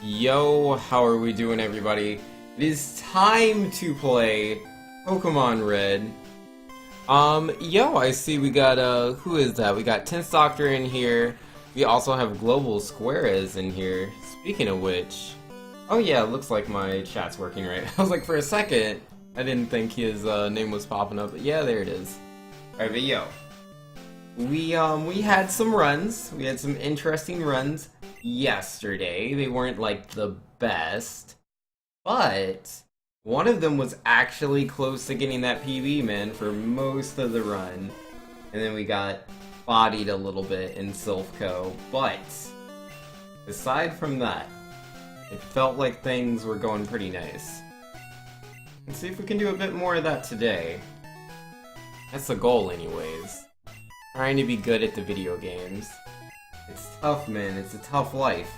Yo, how are we doing, everybody? It is time to play Pokemon Red. Yo, I see we got, who is that? We got 10th Doctor in here. We also have Global Squares in here. Speaking of which, oh yeah, it looks like my chat's working right. I was like, for a second, I didn't think his, name was popping up, but yeah, there it is. Alright, but yo. We had some runs. We had some interesting runs yesterday. They weren't like the best, but one of them was actually close to getting that PB, man, for most of the run. And then we got bodied a little bit in Silphco, but aside from that, it felt like things were going pretty nice. Let's see if we can do a bit more of that today. That's the goal anyways. Trying to be good at the video games. It's tough, man. It's a tough life.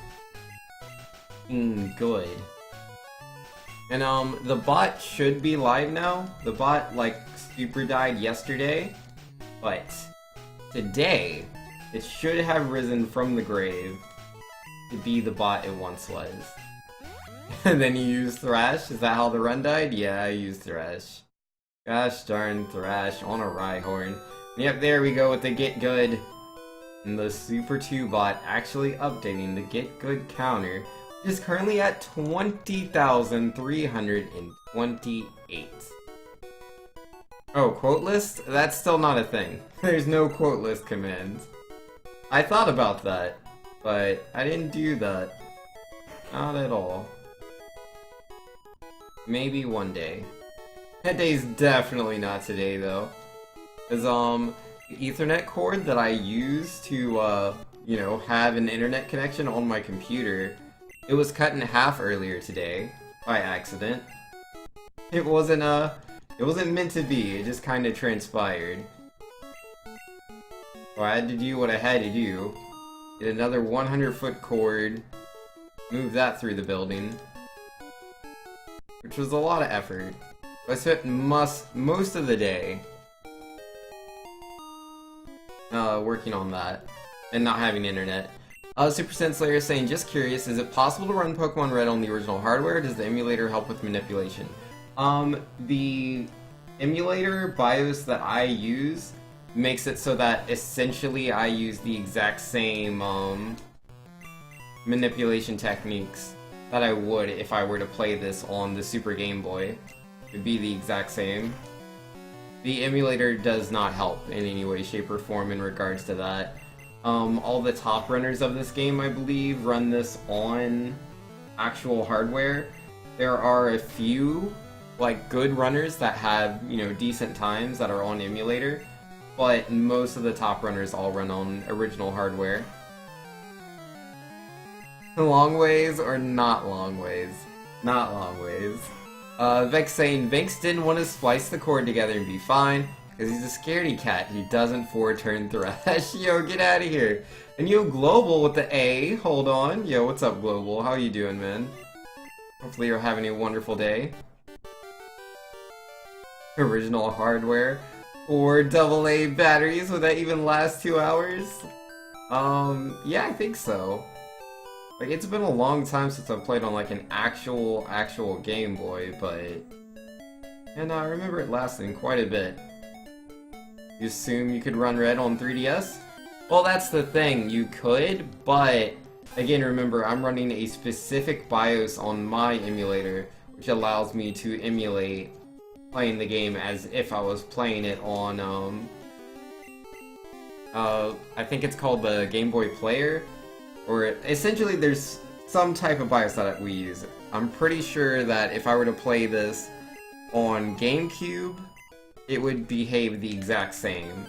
Being good. And, the bot should be live now. The bot, like, super died yesterday. But today, it should have risen from the grave to be the bot it once was. And then you use Thrash? Is that how the run died? Yeah, I used Thrash. Gosh darn Thrash on a Rhyhorn. Yep, there we go with the Get Good. And the Super 2 bot actually updating the Get Good counter, which is currently at 20,328. Oh, quote list? That's still not a thing. There's no quote list command. I thought about that, but I didn't do that. Not at all. Maybe one day. That day's definitely not today, though. Because, the Ethernet cord that I use to, you know, have an internet connection on my computer, it was cut in half earlier today, by accident. It wasn't meant to be, it just kinda transpired. So I had to do what I had to do. Get another 100-foot cord, move that through the building. Which was a lot of effort. I spent most of the day working on that, and not having internet. Super Slayer is saying, just curious, is it possible to run Pokemon Red on the original hardware, or does the emulator help with manipulation? The emulator BIOS that I use makes it so that essentially I use the exact same, manipulation techniques that I would if I were to play this on the Super Game Boy. It'd be the exact same. The emulator does not help in any way, shape, or form in regards to that. All the top runners of this game, I believe, run this on actual hardware. There are a few, like, good runners that have, you know, decent times that are on emulator, but most of the top runners all run on original hardware. Long ways or not long ways? Not long ways. Vex saying, Vex didn't want to splice the cord together and be fine, because he's a scaredy cat. He doesn't four-turn Thrash. Yo, get out of here. And yo, Global with the A. Hold on. Yo, what's up, Global? How you doing, man? Hopefully you're having a wonderful day. Original hardware. Or AA batteries. Would that even last 2 hours? Yeah, I think so. Like, it's been a long time since I've played on, like, an actual Game Boy, but... And I remember it lasting quite a bit. You assume you could run Red on 3DS? Well, that's the thing, you could, but... Again, remember, I'm running a specific BIOS on my emulator, which allows me to emulate playing the game as if I was playing it on, I think it's called the Game Boy Player. Or essentially there's some type of BIOS that we use. I'm pretty sure that if I were to play this on GameCube, it would behave the exact same.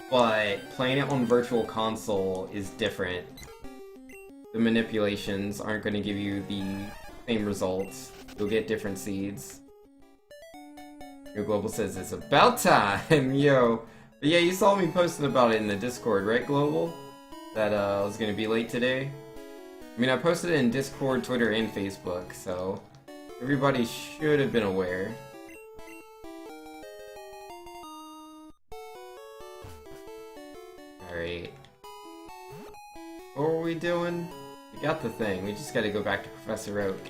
But playing it on Virtual Console is different. The manipulations aren't going to give you the same results. You'll get different seeds. Your Global says it's about time, yo. But yeah, you saw me posting about it in the Discord, right, Global? That I was gonna be late today. I mean, I posted it in Discord, Twitter, and Facebook, so everybody should have been aware. Alright. What were we doing? We got the thing. We just gotta go back to Professor Oak.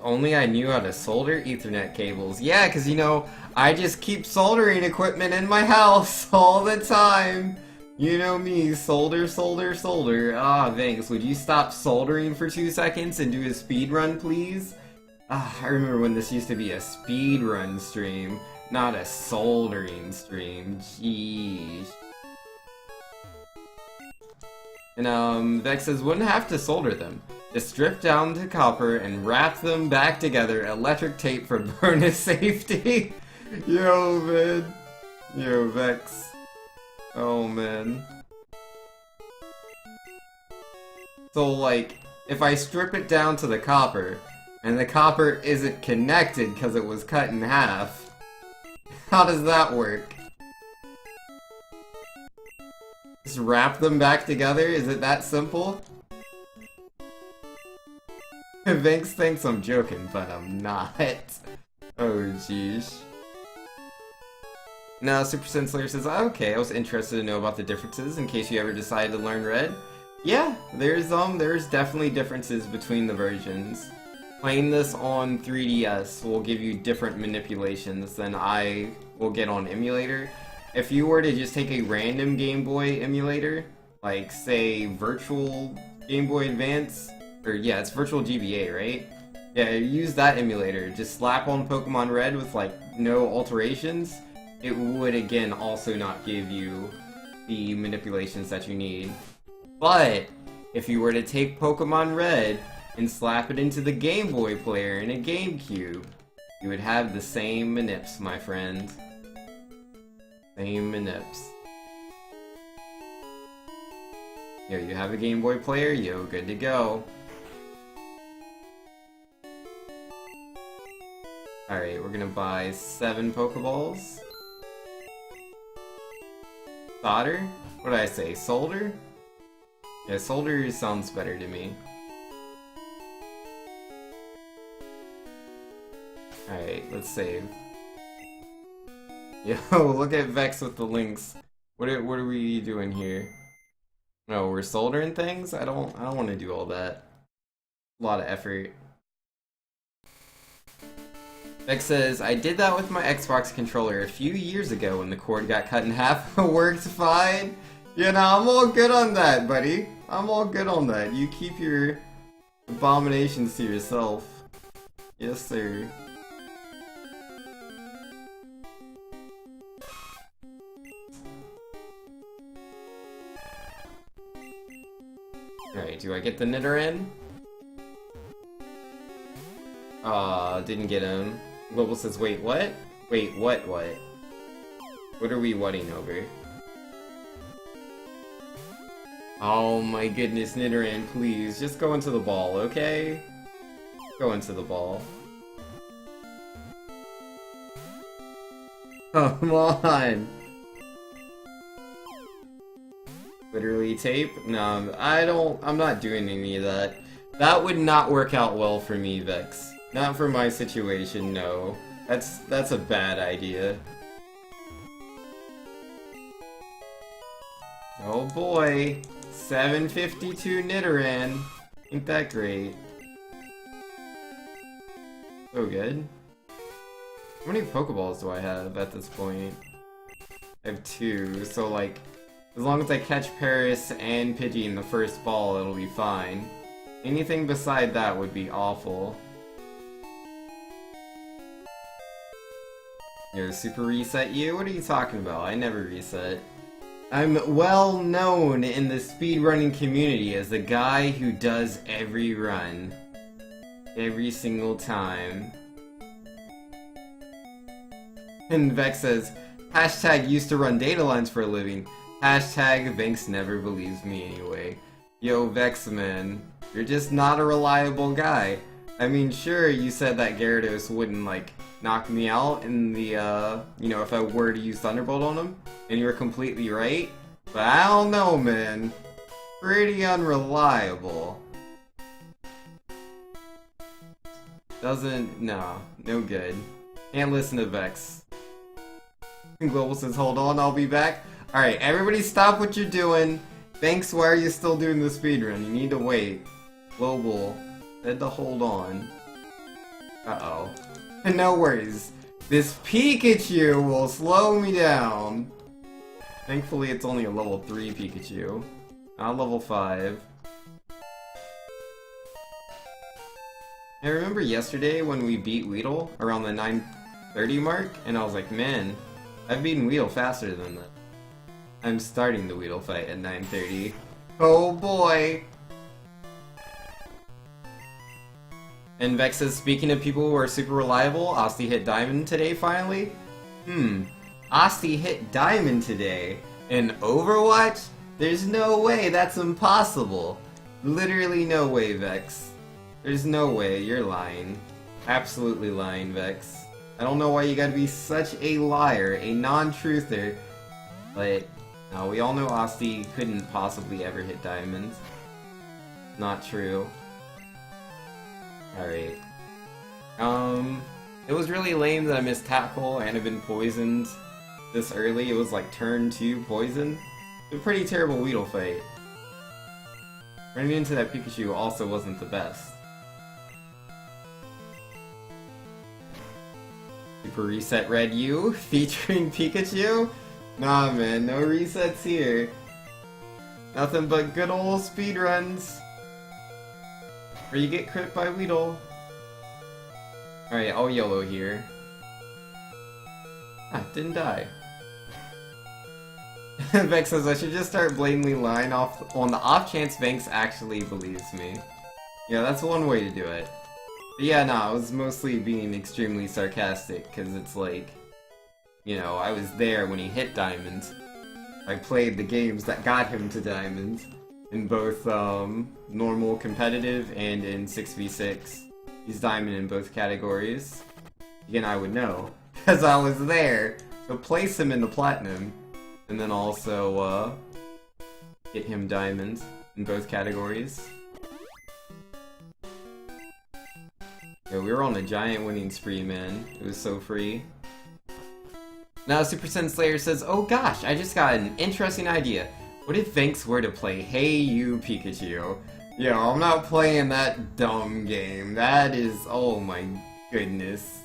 Only I knew how to solder Ethernet cables. Yeah, because, you know, I just keep soldering equipment in my house all the time. You know me, solder, solder, solder. Ah, thanks. Would you stop soldering for 2 seconds and do a speed run, please? Ah, I remember when this used to be a speed run stream, not a soldering stream. Jeez. And, Vex says, wouldn't have to solder them. Just strip down to copper and wrap them back together, electric tape for bonus safety. Yo, man. Yo, Vex. Oh, man. So, like, if I strip it down to the copper, and the copper isn't connected because it was cut in half, how does that work? Just wrap them back together? Is it that simple? Vinx thinks I'm joking, but I'm not. Oh, jeez. Now, Super Senslayer says, okay, I was interested to know about the differences in case you ever decided to learn Red. Yeah, there's definitely differences between the versions. Playing this on 3DS will give you different manipulations than I will get on emulator. If you were to just take a random Game Boy emulator, like, say, Virtual Game Boy Advance, or yeah, it's Virtual GBA, right? Yeah, use that emulator. Just slap on Pokemon Red with, like, no alterations. It would, again, also not give you the manipulations that you need. But, if you were to take Pokemon Red and slap it into the Game Boy player in a GameCube, you would have the same manips, my friend. Same manips. Yo, you have a Game Boy player? Yo, good to go. Alright, we're gonna buy 7 Pokeballs. Solder? What did I say? Solder? Yeah, solder sounds better to me. Alright, let's save. Yo, look at Vex with the links. What are we doing here? No, we're soldering things? I don't want to do all that. A lot of effort. Vex says, I did that with my Xbox controller a few years ago when the cord got cut in half. Worked fine. You know, I'm all good on that, buddy. I'm all good on that. You keep your abominations to yourself. Yes, sir. Alright, do I get the Nidoran? Aw, didn't get him. Global says, wait, what? Wait, what? What are we whatting over? Oh my goodness, Nidoran, please, just go into the ball, okay? Go into the ball. Come on! Literally tape? No, I'm not doing any of that. That would not work out well for me, Vex. Not for my situation, no. That's a bad idea. Oh boy! 752 Nidoran. Ain't that great. So good. How many Pokeballs do I have at this point? I have 2, so like, as long as I catch Paris and Pidgey in the first ball, it'll be fine. Anything beside that would be awful. Yo, super reset you? What are you talking about? I never reset. I'm well known in the speedrunning community as the guy who does every run. Every single time. And Vex says, hashtag used to run data lines for a living. Hashtag Vinx never believes me anyway. Yo, Vex man, you're just not a reliable guy. I mean, sure, you said that Gyarados wouldn't, like, knock me out in the, you know, if I were to use Thunderbolt on him, and you were completely right, but I don't know, man. Pretty unreliable. No good. Can't listen to Vex. Global says, hold on, I'll be back. Alright, everybody stop what you're doing. Thanks, why are you still doing the speedrun? You need to wait. Global. Said to hold on. Uh-oh. No worries. This Pikachu will slow me down. Thankfully, it's only a level 3 Pikachu. Not level 5. I remember yesterday when we beat Weedle around the 9:30 mark, and I was like, man, I've beaten Weedle faster than that. I'm starting the Weedle fight at 9:30. Oh boy! And Vex says, speaking of people who are super reliable, Asti hit Diamond today finally? Asti hit Diamond today? In Overwatch? There's no way, that's impossible. Literally no way, Vex. There's no way, you're lying. Absolutely lying, Vex. I don't know why you gotta be such a liar, a non-truther, but no, we all know Asti couldn't possibly ever hit Diamond. Not true. Alright. It was really lame that I missed Tackle and have been poisoned this early. It was like turn 2 poison. A pretty terrible Weedle fight. Running into that Pikachu also wasn't the best. Super Reset Red U featuring Pikachu? Nah man, no resets here. Nothing but good old speedruns. Or you get crit by Weedle. Alright, I'll YOLO here. Ah, didn't die. Vex says I should just start blatantly lying off on the off chance Vex actually believes me. Yeah, that's one way to do it. But yeah, I was mostly being extremely sarcastic, because it's like, you know, I was there when he hit Diamond. I played the games that got him to Diamond. In both normal competitive and in 6v6. He's Diamond in both categories. Again, I would know, because I was there to place him in the Platinum, and then also get him Diamond in both categories. Yeah, we were on a giant winning spree, man. It was so free. Now Super Sen Slayer says, oh gosh, I just got an interesting idea. What if Vex were to play Hey You Pikachu? Yo, I'm not playing that dumb game. That is, oh my goodness.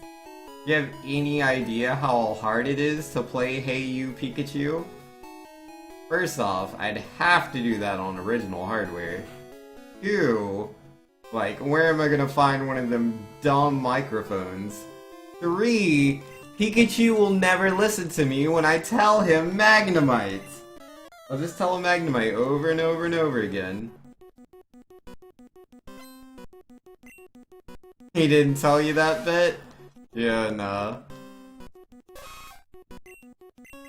You have any idea how hard it is to play Hey You Pikachu? First off, I'd have to do that on original hardware. 2, like, where am I gonna find one of them dumb microphones? 3, Pikachu will never listen to me when I tell him Magnemite. I'll just tell him Magnemite over and over and over again. He didn't tell you that bit? Yeah, nah.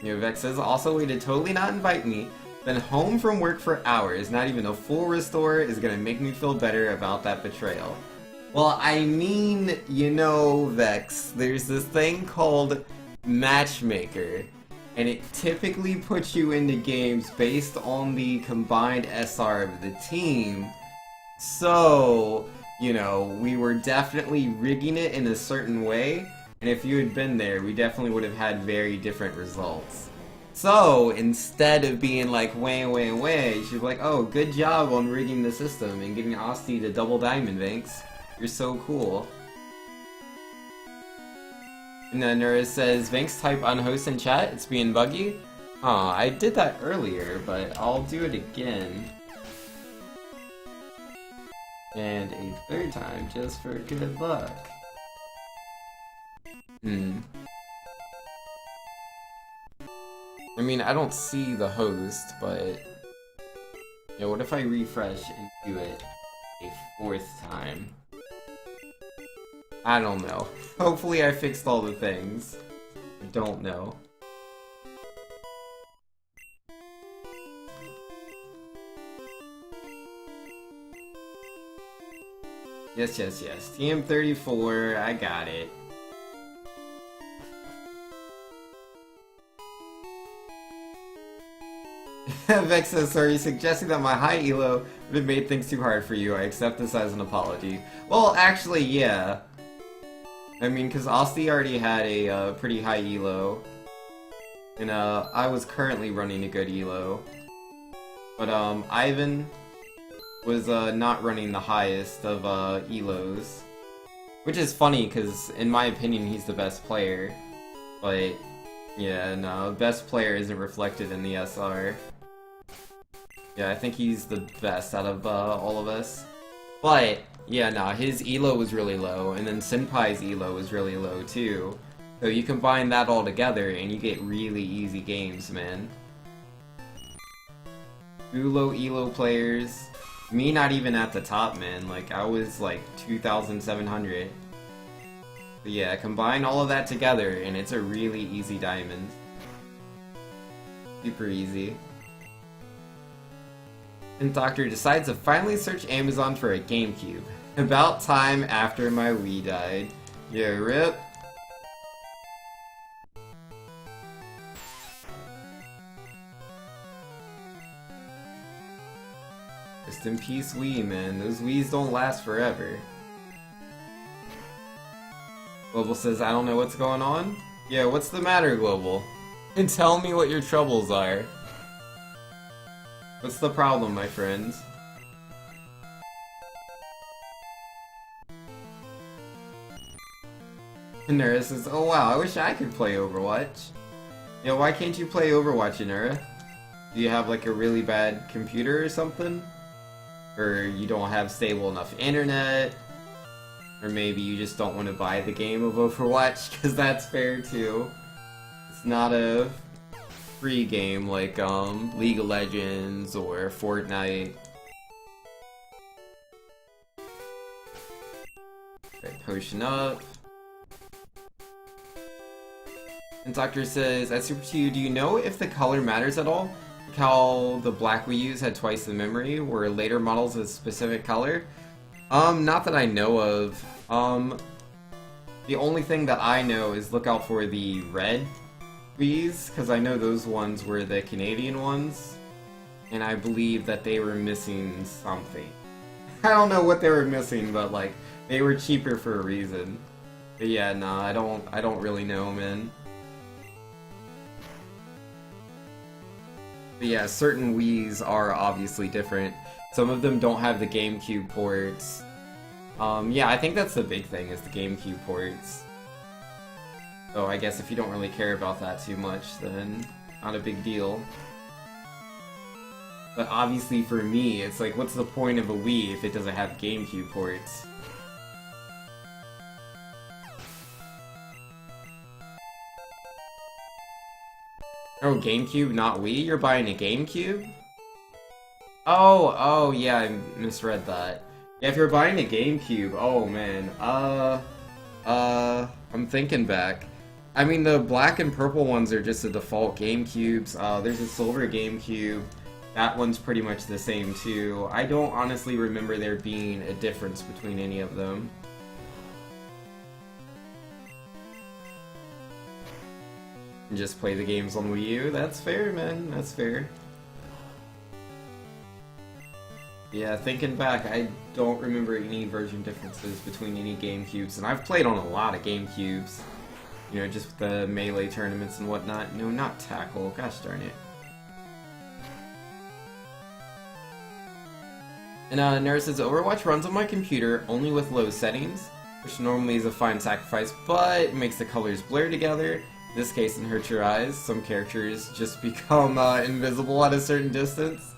Vex says, also way to totally not invite me. Been home from work for hours, not even a full restore is gonna make me feel better about that betrayal. Well, I mean, you know, Vex, there's this thing called Matchmaker. And it typically puts you into games based on the combined SR of the team. So, you know, we were definitely rigging it in a certain way, and if you had been there, we definitely would have had very different results. So, instead of being like, way, she's like, oh, good job on rigging the system and getting Asti to double Diamond, Vex. You're so cool. And then Nura says, Vex type unhost in chat, it's being buggy. I did that earlier, but I'll do it again. And a third time, just for good luck. I mean, I don't see the host, but... Yeah, what if I refresh and do it a 4th time? I don't know. Hopefully I fixed all the things. I don't know. Yes. TM34, I got it. Vex says, sorry, suggesting that my high elo would have made things too hard for you. I accept this as an apology. Well, actually, yeah. I mean, because Asti already had a pretty high elo. And I was currently running a good elo. But Ivan was not running the highest of elos. Which is funny, because in my opinion he's the best player. But yeah, no, best player isn't reflected in the SR. Yeah, I think he's the best out of all of us. But, yeah, nah, his elo was really low, and then Senpai's elo was really low too. So you combine that all together, and you get really easy games, man. Two low elo players. Me not even at the top, man. Like, I was like 2,700. But yeah, combine all of that together, and it's a really easy diamond. Super easy. And Doctor decides to finally search Amazon for a GameCube. About time after my Wii died. Yeah, rip. Rest in peace, Wii, man. Those Wiis don't last forever. Global says, I don't know what's going on. Yeah, what's the matter, Global? And tell me what your troubles are. What's the problem, my friends? Inura says, oh wow, I wish I could play Overwatch. Yeah, why can't you play Overwatch, Inura? Do you have like a really bad computer or something? Or you don't have stable enough internet? Or maybe you just don't want to buy the game of Overwatch, because that's fair too. It's not a free game like League of Legends or Fortnite. Okay, potion up. And Doctor says, at Super 2, do you know if the color matters at all? Like how the black we use had twice the memory, were later models a specific color? Not that I know of. The only thing that I know is look out for the red Wii's, because I know those ones were the Canadian ones, and I believe that they were missing something. I don't know what they were missing, but like, they were cheaper for a reason. But yeah, nah, I don't really know, man. But yeah, certain Wii's are obviously different. Some of them don't have the GameCube ports. Yeah, I think that's the big thing, is the GameCube ports. So I guess if you don't really care about that too much, then not a big deal. But obviously for me, it's like, what's the point of a Wii if it doesn't have GameCube ports? Oh, GameCube, not Wii? You're buying a GameCube? Oh, yeah, I misread that. Yeah, if you're buying a GameCube, oh man, I'm thinking back. I mean, the black and purple ones are just the default GameCubes. There's a silver GameCube. That one's pretty much the same too. I don't honestly remember there being a difference between any of them. And just play the games on Wii U. That's fair, man. That's fair. Yeah, thinking back, I don't remember any version differences between any GameCubes, and I've played on a lot of GameCubes. You know, just with the Melee tournaments and whatnot. No, not Tackle. Gosh darn it. And Nurse says, Overwatch runs on my computer only with low settings, which normally is a fine sacrifice, but it makes the colors blur together. In this case, it hurts your eyes. Some characters just become invisible at a certain distance.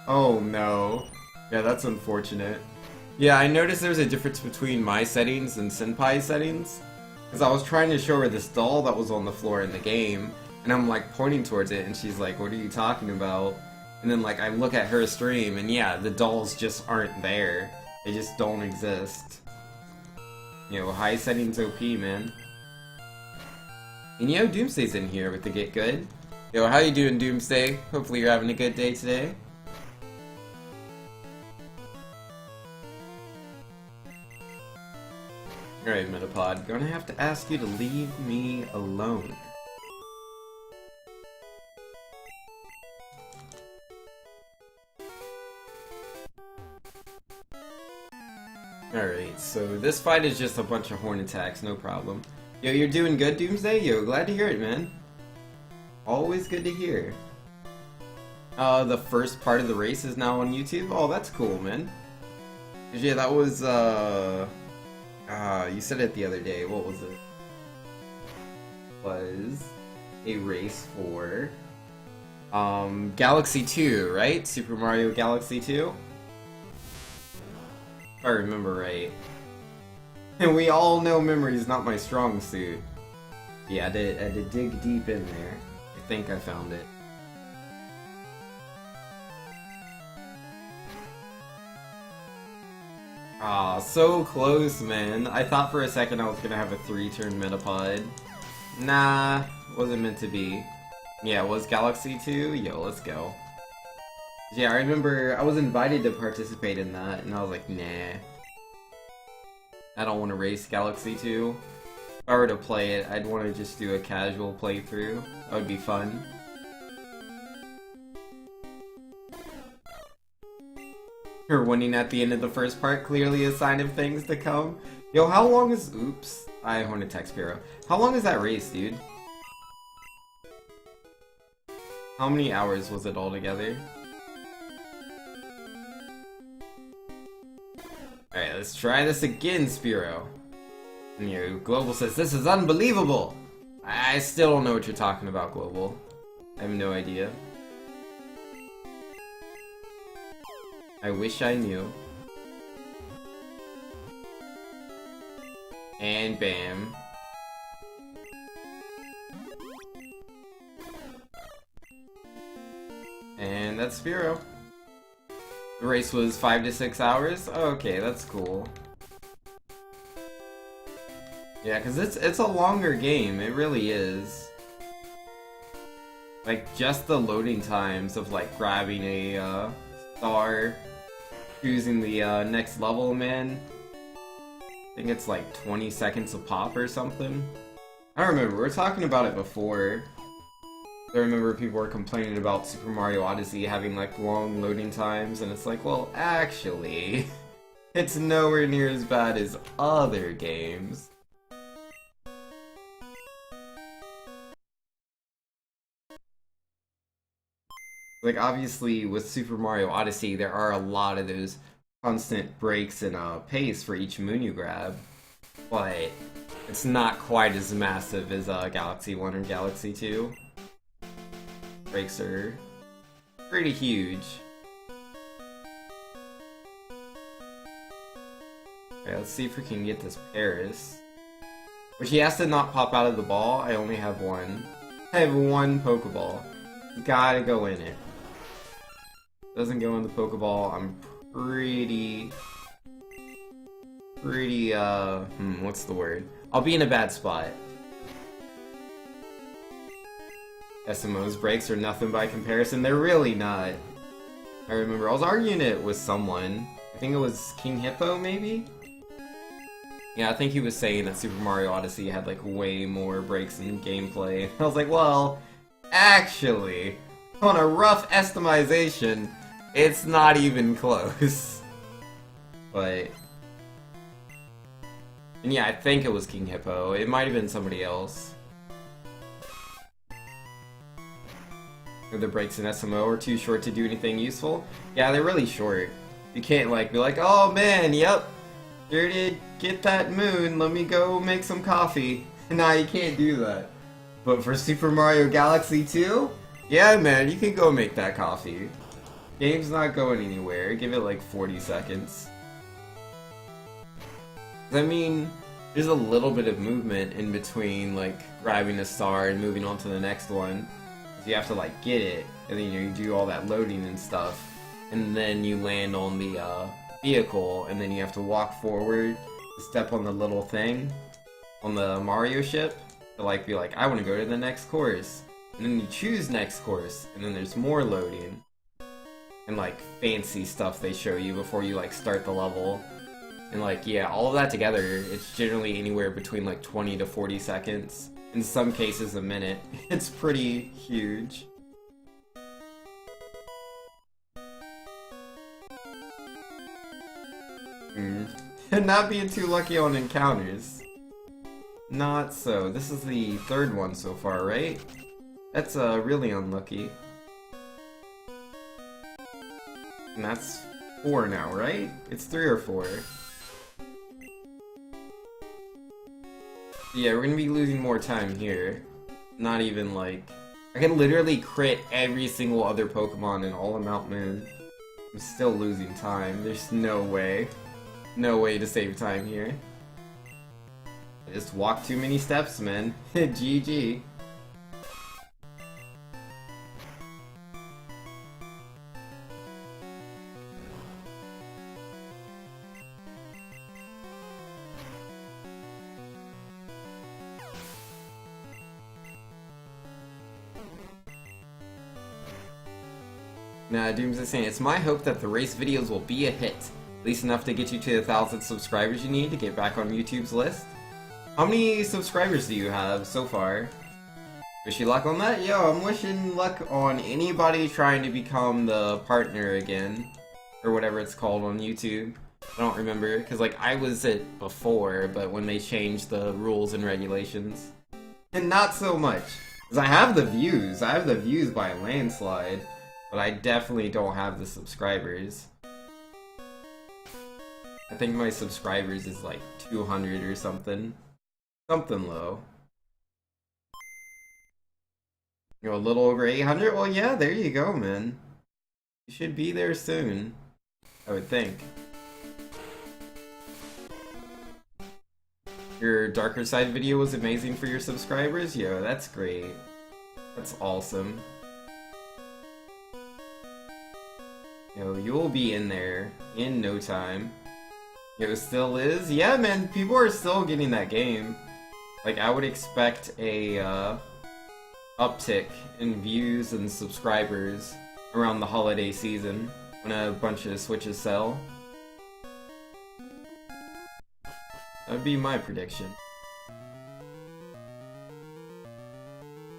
Oh no. Yeah, that's unfortunate. Yeah, I noticed there's a difference between my settings and Senpai's settings. Because I was trying to show her this doll that was on the floor in the game, and I'm like pointing towards it, and she's like, what are you talking about? And then like I look at her stream, and yeah, the dolls just aren't there. They just don't exist. You know, high settings OP, man. And yo, Doomsday's in here with the Get Good. Yo, how you doing, Doomsday? Hopefully you're having a good day today. Alright, Metapod, gonna have to ask you to leave me alone. Alright, so this fight is just a bunch of horn attacks, no problem. Yo, you're doing good, Doomsday? Yo, glad to hear it, man. Always good to hear. The first part of the race is now on YouTube? Oh, that's cool, man. Yeah, that was, you said it the other day. What was it? Was a race for, Galaxy 2, right? Super Mario Galaxy 2? If I remember right. And we all know memory is not my strong suit. Yeah, I had to dig deep in there. I think I found it. Aw, so close, man. I thought for a second I was gonna have a 3-turn Metapod. Nah, wasn't meant to be. Yeah, it was Galaxy 2? Yo, let's go. Yeah, I remember I was invited to participate in that, and I was like, nah. I don't want to race Galaxy 2. If I were to play it, I'd want to just do a casual playthrough. That would be fun. You're winning at the end of the first part, clearly a sign of things to come. Yo, how long is... Oops. I Hornet Text Bureau. How long is that race, dude? How many hours was it altogether? Alright, let's try this again, Spiro. And you, Global says, this is unbelievable! I still don't know what you're talking about, Global. I have no idea. I wish I knew. And bam. And that's Spiro. The race was 5 to 6 hours? Okay, that's cool. Yeah, because it's a longer game, it really is. Like, just the loading times of, like, grabbing a, star, choosing the, next level, man. I think it's like 20 seconds a pop or something. I don't remember, we were talking about it before. I remember people were complaining about Super Mario Odyssey having like long loading times, and it's like, well, actually, it's nowhere near as bad as other games. Like, obviously, with Super Mario Odyssey, there are a lot of those constant breaks in pace for each moon you grab, but it's not quite as massive as Galaxy 1 or Galaxy 2. Breaks are pretty huge. Okay, let's see if we can get this Paris. Which he has to not pop out of the ball. I only have one. I have one Pokeball. Gotta go in it. Doesn't go in the Pokeball, I'm pretty, what's the word? I'll be in a bad spot. SMO's breaks are nothing by comparison, they're really not. I remember I was arguing it with someone, I think it was King Hippo, maybe? Yeah, I think he was saying that Super Mario Odyssey had like way more breaks in gameplay. I was like, well, actually, on a rough estimation, it's not even close. But... and yeah, I think it was King Hippo. It might have been somebody else. The breaks in SMO are too short to do anything useful. Yeah, they're really short. You can't like be like, oh man, yep, sure did get that moon, let me go make some coffee. Nah, you can't do that. But for Super Mario Galaxy 2, yeah man, you can go make that coffee. Game's not going anywhere, give it like 40 seconds. I mean, there's a little bit of movement in between like grabbing a star and moving on to the next one. You have to like get it, and then you do all that loading and stuff, and then you land on the vehicle, and then you have to walk forward, step on the little thing on the Mario ship, to like be like, I want to go to the next course, and then you choose next course, and then there's more loading, and like fancy stuff they show you before you like start the level, and like yeah, all of that together, it's generally anywhere between like 20 to 40 seconds. In some cases, a minute. It's pretty huge. Not being too lucky on encounters. Not so. This is the third one so far, right? That's really unlucky. And that's 4 now, right? It's 3 or 4. Yeah, we're gonna be losing more time here. Not even like... I can literally crit every single other Pokemon in all of Mount Moon. I'm still losing time. There's no way. No way to save time here. I just walked too many steps, man. GG. Nah, Dooms is saying, it's my hope that the race videos will be a hit. At least enough to get you to the 1,000 subscribers you need to get back on YouTube's list. How many subscribers do you have so far? Wish you luck on that? Yo, I'm wishing luck on anybody trying to become the partner again. Or whatever it's called on YouTube. I don't remember, because like I was it before, but when they changed the rules and regulations. And not so much. Because I have the views. I have the views by a landslide. But I definitely don't have the subscribers. I think my subscribers is like 200 or something. Something low. You know, a little over 800? Well, yeah, there you go, man. You should be there soon. I would think. Your Darker Side video was amazing for your subscribers? Yo, that's great. That's awesome. Yo, you'll be in there in no time. Yo, still is? Yeah, man, people are still getting that game. Like, I would expect a, uptick in views and subscribers around the holiday season when a bunch of Switches sell. That would be my prediction.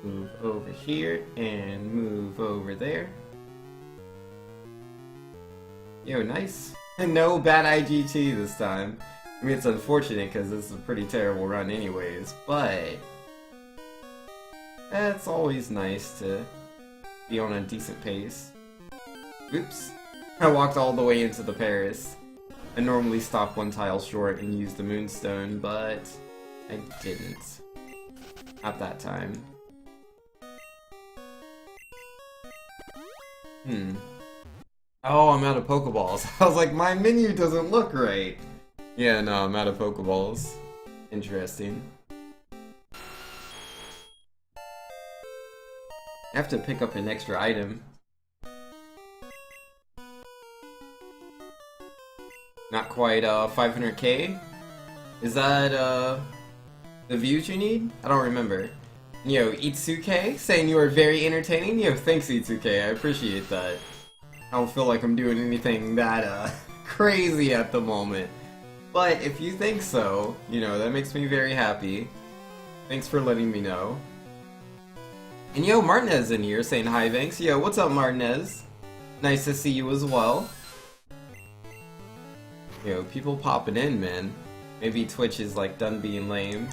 Move over here and move over there. Yo, nice. And no bad IGT this time. I mean, it's unfortunate because this is a pretty terrible run anyways, but... it's always nice to be on a decent pace. Oops. I walked all the way into the Paris. I normally stop one tile short and use the Moonstone, but I didn't. Not that time. Oh, I'm out of Pokeballs. I was like, my menu doesn't look right. Yeah, no, I'm out of Pokeballs. Interesting. I have to pick up an extra item. Not quite 500k? Is that the views you need? I don't remember. Yo, Itsuke saying you are very entertaining. Yo, thanks Itsuke, I appreciate that. I don't feel like I'm doing anything that crazy at the moment. But if you think so, you know, that makes me very happy. Thanks for letting me know. And yo, Martinez in here saying hi, thanks. Yo, what's up, Martinez? Nice to see you as well. Yo, people popping in, man. Maybe Twitch is like done being lame.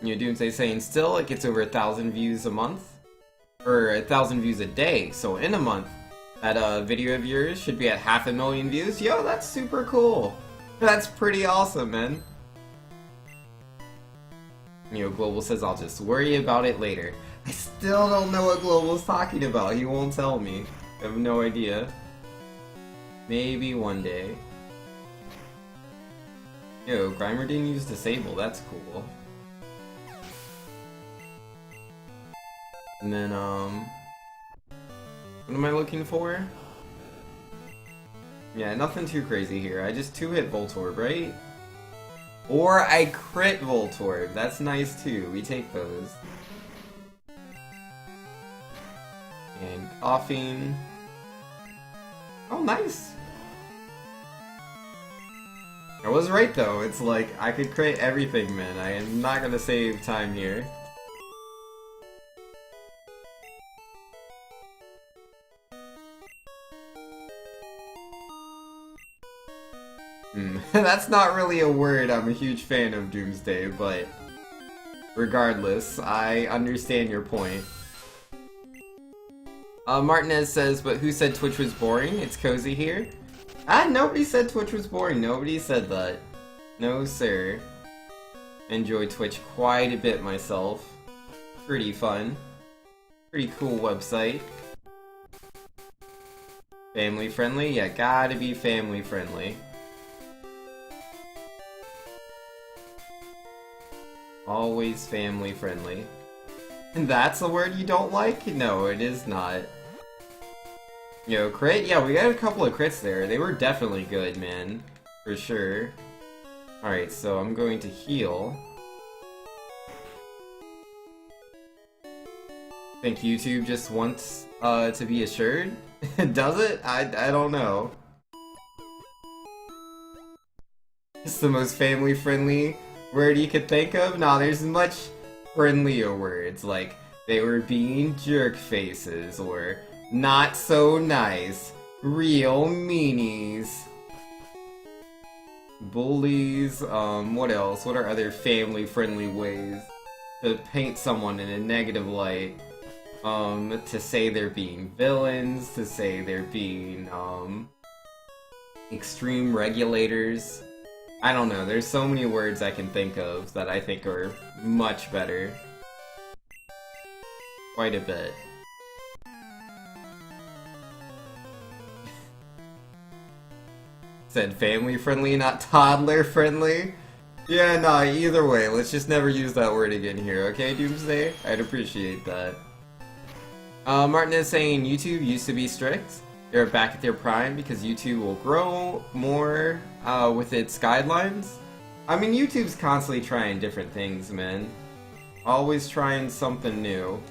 You know, Doomsday saying still it gets over 1,000 views a month. Or 1,000 views a day, so in a month, that video of yours should be at 500,000 views. Yo, that's super cool. That's pretty awesome, man. You know, Global says I'll just worry about it later. I still don't know what Global's talking about. He won't tell me. I have no idea. Maybe one day. Yo, Grimer didn't use Disable. That's cool. And then, what am I looking for? Yeah, nothing too crazy here. I just 2-hit Voltorb, right? Or I crit Voltorb. That's nice too. We take those. And coughing. Oh, nice! I was right though. It's like, I could crit everything, man. I am not gonna save time here. That's not really a word I'm a huge fan of, Doomsday, but regardless, I understand your point. Martinez says, but who said Twitch was boring? It's cozy here. Nobody said Twitch was boring. Nobody said that. No, sir. Enjoy Twitch quite a bit myself. Pretty fun. Pretty cool website. Family friendly? Yeah, gotta be family friendly. Always family friendly. And that's a word you don't like? No, it is not. Yo, crit? Yeah, we got a couple of crits there. They were definitely good, man. For sure. Alright, so I'm going to heal. Think YouTube just wants to be assured? Does it? I don't know. It's the most family-friendly word you could think of? Nah, there's much friendlier words, like they were being jerk faces, or not so nice, real meanies. Bullies, what else? What are other family-friendly ways to paint someone in a negative light? To say they're being villains, to say they're being, extreme regulators. I don't know, there's so many words I can think of that I think are much better. Quite a bit. Said family friendly, not toddler friendly? Yeah, nah, either way, let's just never use that word again here, okay, Doomsday? I'd appreciate that. Martin is saying YouTube used to be strict. They're back at their prime because YouTube will grow more with its guidelines. I mean, YouTube's constantly trying different things, man. Always trying something new.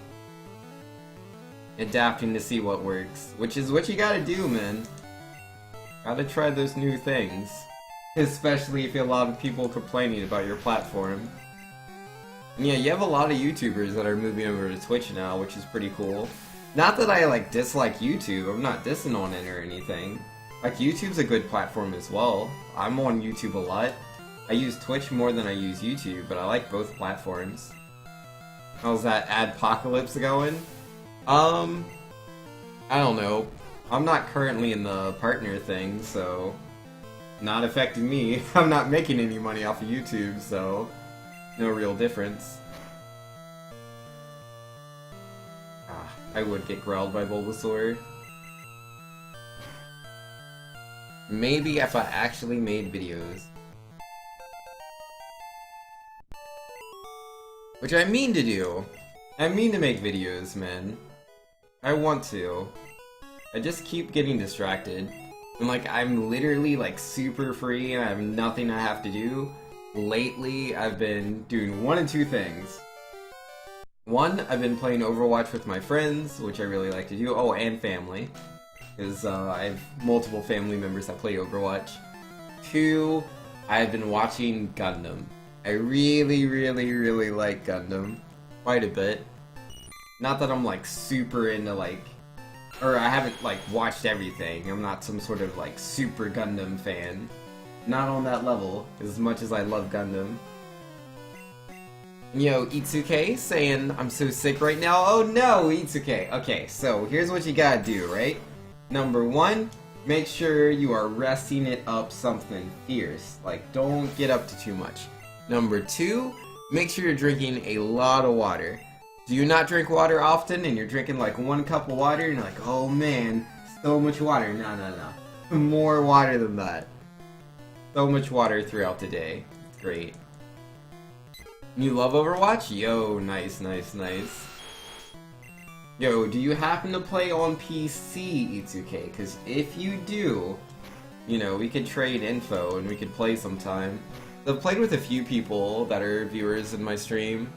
Adapting to see what works. Which is what you gotta do, man. Gotta try those new things. Especially if you have a lot of people complaining about your platform. And yeah, you have a lot of YouTubers that are moving over to Twitch now, which is pretty cool. Not that I, like, dislike YouTube, I'm not dissing on it or anything. Like, YouTube's a good platform as well. I'm on YouTube a lot. I use Twitch more than I use YouTube, but I like both platforms. How's that adpocalypse going? I don't know. I'm not currently in the partner thing, so... not affecting me. I'm not making any money off of YouTube, so... no real difference. I would get growled by Bulbasaur. Maybe if I actually made videos. Which I mean to do. I mean to make videos, man. I want to. I just keep getting distracted. And like, I'm literally like super free and I have nothing I have to do. Lately, I've been doing one of two things. One, I've been playing Overwatch with my friends, which I really like to do. Oh, and family. Because I have multiple family members that play Overwatch. Two, I've been watching Gundam. I really, really, really like Gundam. Quite a bit. Not that I'm like super into like... or I haven't like watched everything. I'm not some sort of like super Gundam fan. Not on that level, as much as I love Gundam. Yo, Itsuke saying, I'm so sick right now. Oh no, Itsuke. Okay, so here's what you gotta do, right? Number one, make sure you are resting it up something fierce. Like, don't get up to too much. Number two, make sure you're drinking a lot of water. Do you not drink water often and you're drinking like 1 cup of water and you're like, oh man, so much water. No. More water than that. So much water throughout the day. It's great. You love Overwatch? Yo, nice. Yo, do you happen to play on PC, Itsuke? Because if you do, you know, we could trade info and we could play sometime. I've played with a few people that are viewers in my stream.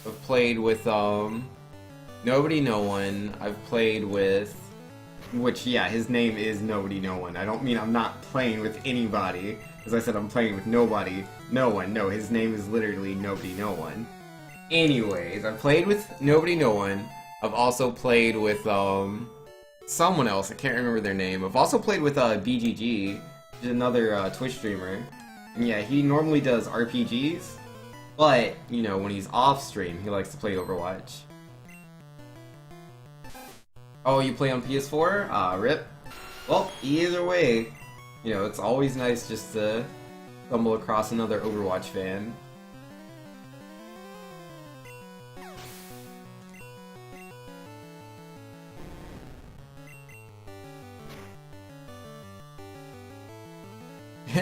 I've played with, Nobody No One. I've played with... which, yeah, his name is Nobody No One. I don't mean I'm not playing with anybody. As I said, I'm playing with nobody. No one. No, his name is literally Nobody No One. Anyways, I've played with Nobody No One. I've also played with, someone else. I can't remember their name. I've also played with, BGG, another, Twitch streamer. And yeah, he normally does RPGs. But, you know, when he's off stream, he likes to play Overwatch. Oh, you play on PS4? Ah, rip. Well, either way, you know, it's always nice just to stumble across another Overwatch fan.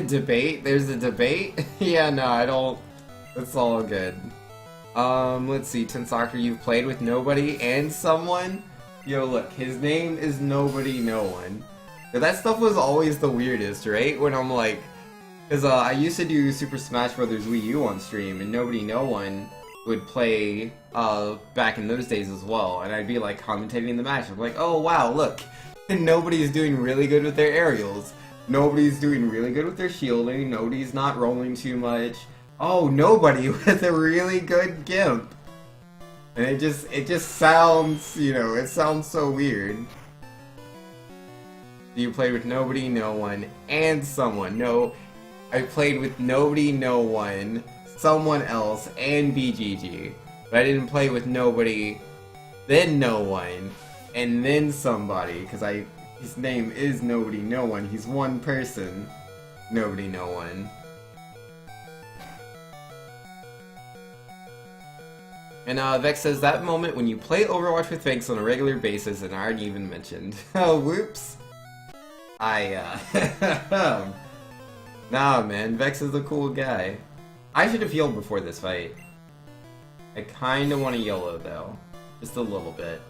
Debate? There's a debate? Yeah, no, I don't... It's all good. Let's see, Tensoccer, you've played with nobody and someone? Yo, look, his name is Nobody No One. But that stuff was always the weirdest, right? When I'm like... Because I used to do Super Smash Bros. Wii U on stream, and Nobody No One would play back in those days as well. And I'd be like commentating the match. I'm like, oh wow, look, nobody's doing really good with their aerials. Nobody's doing really good with their shielding. Nobody's not rolling too much. Oh, nobody with a really good gimp. And it just sounds, you know, it sounds so weird. You played with Nobody, No One, and someone. No, I played with Nobody, No One, someone else, and BGG. But I didn't play with nobody, then no one, and then somebody, because his name is Nobody, No One. He's one person. Nobody, No One. And Vex says, that moment when you play Overwatch with Vex on a regular basis, and I already even mentioned. Oh, whoops. Nah, man, Vex is a cool guy. I should have healed before this fight. I kinda want to YOLO, though. Just a little bit.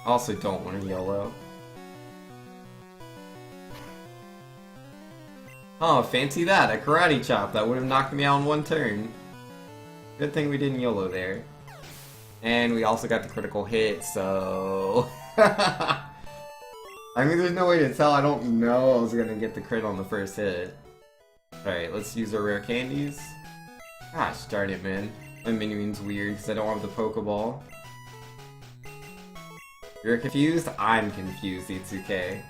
I also don't want to YOLO. Oh, fancy that, a karate chop that would have knocked me out in one turn. Good thing we didn't YOLO there. And we also got the critical hit, so... I mean, there's no way to tell. I don't know I was gonna get the crit on the first hit. Alright, let's use our rare candies. Gosh darn it, man. My minions weird because I don't have the Pokeball. You're confused? I'm confused, Itsuke.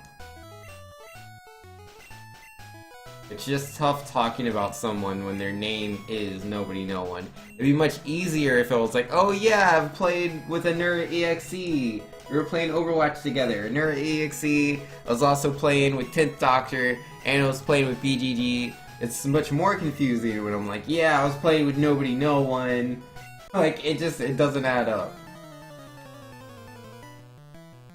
It's just tough talking about someone when their name is Nobody No One. It'd be much easier if it was like, oh yeah, I've played with Anura EXE. We were playing Overwatch together. Anura EXE. I was also playing with 10th Doctor, and I was playing with BGG. It's much more confusing when I'm like, yeah, I was playing with Nobody No One. Like, it doesn't add up.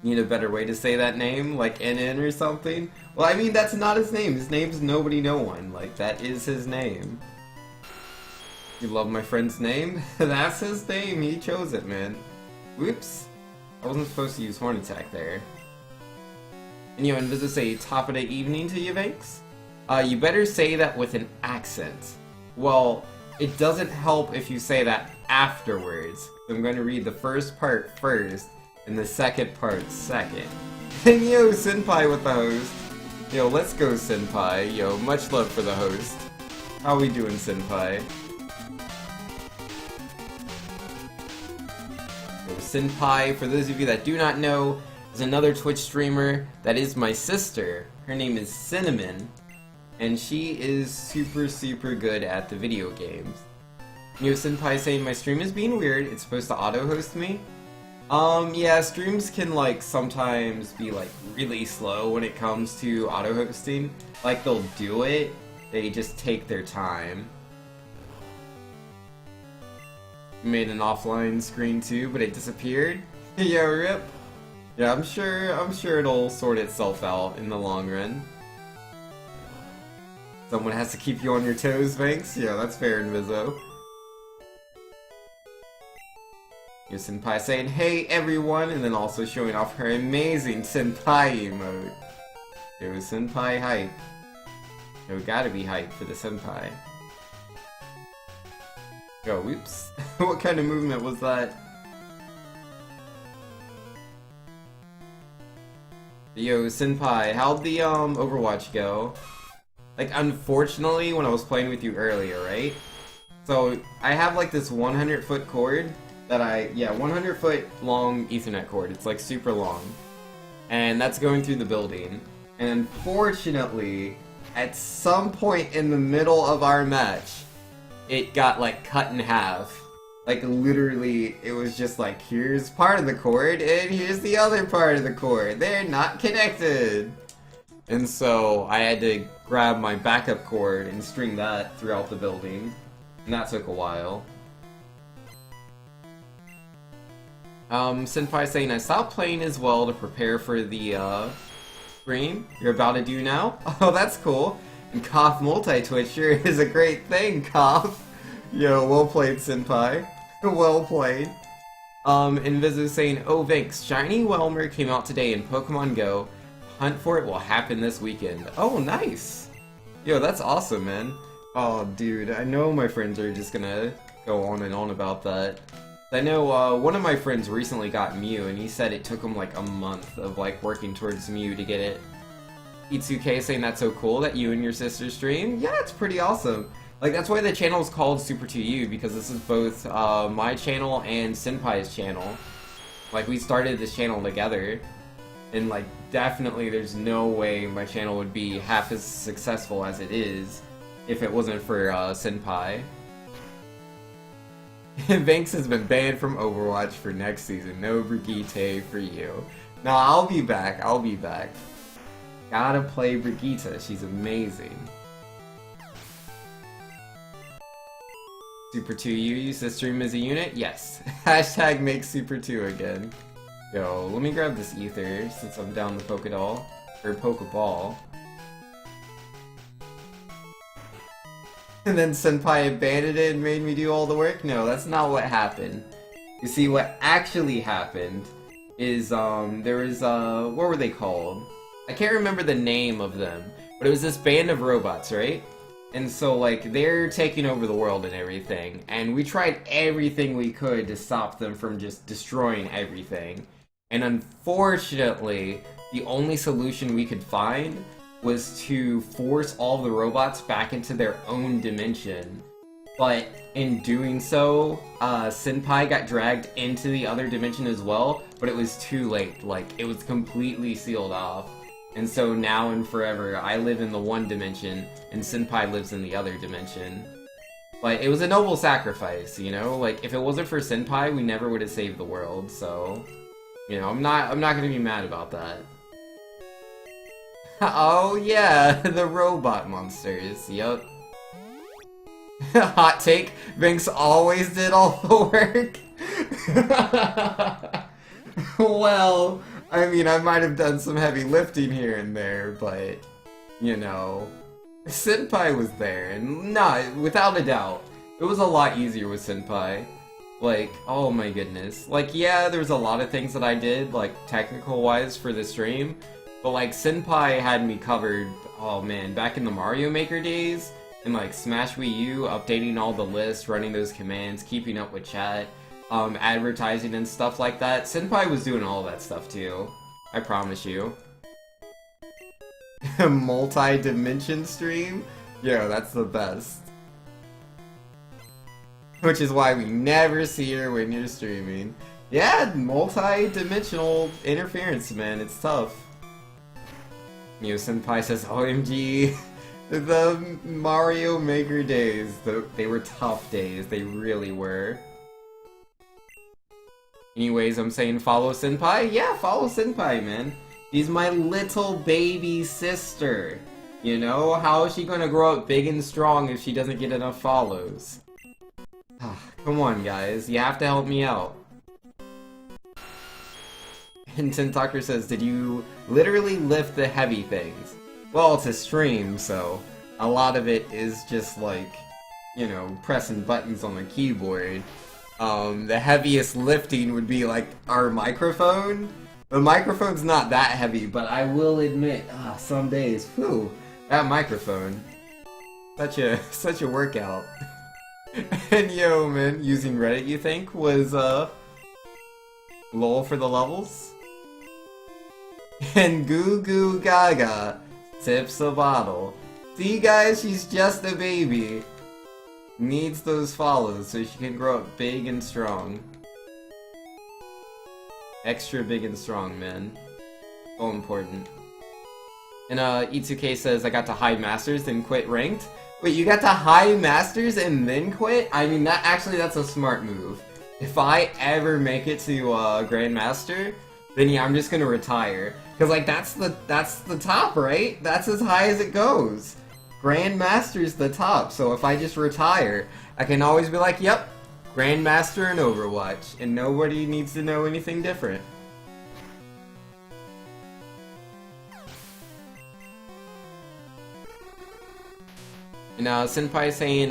Need a better way to say that name? Like NN or something? Well, I mean, that's not his name. His name's Nobody No One. Like, that is his name. You love my friend's name? That's his name. He chose it, man. Whoops. I wasn't supposed to use Horn Attack there. And you know, does it say top of the evening to you, Vanks? You better say that with an accent. Well, it doesn't help if you say that afterwards. I'm going to read the first part first, and the second part second. And yo, Senpai with the host. Yo, let's go, Senpai. Yo, much love for the host. How we doing, Senpai? Yo, Senpai, for those of you that do not know, is another Twitch streamer that is my sister. Her name is Cinnamon, and she is super, super good at the video games. Yo, Senpai saying my stream is being weird. It's supposed to auto-host me. Yeah, streams can, like, sometimes be, like, really slow when it comes to auto-hosting. Like, they'll do it, they just take their time. Made an offline screen too, but it disappeared. Yeah, rip. Yeah, I'm sure it'll sort itself out in the long run. Someone has to keep you on your toes, Vanks? Yeah, that's fair, Inviso. Your Senpai saying, hey everyone, and then also showing off her amazing Senpai emote. It was Senpai hype. Yo, gotta be hype for the Senpai. Yo, whoops. What kind of movement was that? Yo, Senpai, how'd the Overwatch go? Like, unfortunately, when I was playing with you earlier, right? So, I have like this 100-foot cord that 100-foot long Ethernet cord. It's like super long. And that's going through the building. And unfortunately, at some point in the middle of our match, it got like cut in half. Like, literally, it was just like, here's part of the cord, and here's the other part of the cord. They're not connected! And so, I had to grab my backup cord and string that throughout the building. And that took a while. Senpai saying, I stopped playing as well to prepare for the, stream you're about to do now. Oh, that's cool. And Cough multi-twitcher is a great thing, Cough. Yo, well played, Senpai. Well played. Invizu saying, oh, Vinx, Shiny Welmer came out today in Pokemon Go. Hunt for it will happen this weekend. Oh, nice. Yo, that's awesome, man. Oh, dude, I know my friends are just gonna go on and on about that. I know, one of my friends recently got Mew, and he said it took him like a month of like working towards Mew to get it. Itsuke saying that's so cool that you and your sister stream. Yeah, it's pretty awesome. Like, that's why the channel is called Super 2U, because this is both my channel and Senpai's channel. Like, we started this channel together, and like, definitely there's no way my channel would be half as successful as it is if it wasn't for Senpai. Banks has been banned from Overwatch for next season. No Brigitte for you. No, I'll be back. I'll be back. Gotta play Brigitte. She's amazing. Super 2 you use this stream as a unit? Yes. Hashtag make Super 2 again. Yo, let me grab this ether since I'm down the Pokédoll. Or Pokeball. And then Senpai abandoned it and made me do all the work? No, that's not what happened. You see, what actually happened is, there was, what were they called? I can't remember the name of them, but it was this band of robots, right? And so, like, they're taking over the world and everything, and we tried everything we could to stop them from just destroying everything. And unfortunately, the only solution we could find was to force all the robots back into their own dimension. But in doing so, Senpai got dragged into the other dimension as well, but it was too late. Like, it was completely sealed off. And so now and forever, I live in the one dimension, and Senpai lives in the other dimension. But it was a noble sacrifice, you know? Like, if it wasn't for Senpai, we never would have saved the world, so... You know, I'm not gonna be mad about that. Oh yeah, the robot monsters, yup. Hot take, Vinx always did all the work. Well, I mean, I might have done some heavy lifting here and there, but, you know, Senpai was there, and nah, without a doubt, it was a lot easier with Senpai. Like, oh my goodness. Like, yeah, there's a lot of things that I did, like, technical-wise for the stream, but, like, Senpai had me covered, oh man, back in the Mario Maker days, and, like, Smash Wii U, updating all the lists, running those commands, keeping up with chat, advertising and stuff like that. Senpai was doing all that stuff, too. I promise you. Multi-dimension stream? Yo, that's the best. Which is why we never see her when you're streaming. Yeah, multi-dimensional interference, man, it's tough. You know, Senpai says, OMG, the Mario Maker days, they were tough days, they really were. Anyways, I'm saying follow Senpai? Yeah, follow Senpai, man. She's my little baby sister. You know, how is she gonna grow up big and strong if she doesn't get enough follows? Come on, guys, you have to help me out. And Tintalker says, did you literally lift the heavy things? Well, it's a stream, so a lot of it is just like, you know, pressing buttons on the keyboard. The heaviest lifting would be like our microphone. The microphone's not that heavy, but I will admit, some days, whew, that microphone, such a workout. And yo, man, using Reddit, you think, was, lol for the levels? And Goo Goo Gaga tips a bottle. See, guys, she's just a baby. Needs those follows so she can grow up big and strong. Extra big and strong, man. All important. And, Itsuke says, I got to high masters, then quit ranked. Wait, you got to high masters and then quit? I mean, that's a smart move. If I ever make it to Grandmaster, then yeah, I'm just gonna retire. Cause like that's the top, right? That's as high as it goes. Grandmaster's the top, so if I just retire, I can always be like, yep, Grandmaster in Overwatch, and nobody needs to know anything different. And Senpai saying,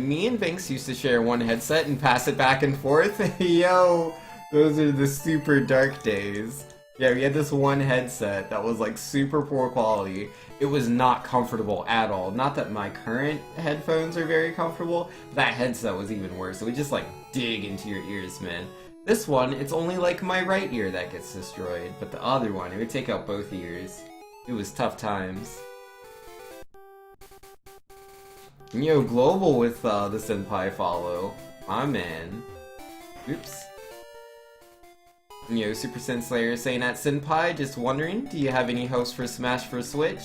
me and Vinks used to share one headset and pass it back and forth. Yo, those are the super dark days. Yeah, we had this one headset that was like super poor quality. It was not comfortable at all. Not that my current headphones are very comfortable. That headset was even worse. It would just like dig into your ears, man. This one, it's only like my right ear that gets destroyed, but the other one, it would take out both ears. It was tough times. Yo, Global with the Senpai follow. My man. Oops. Yo, Super Sen Slayer saying at Senpai, just wondering, do you have any hopes for Smash for Switch?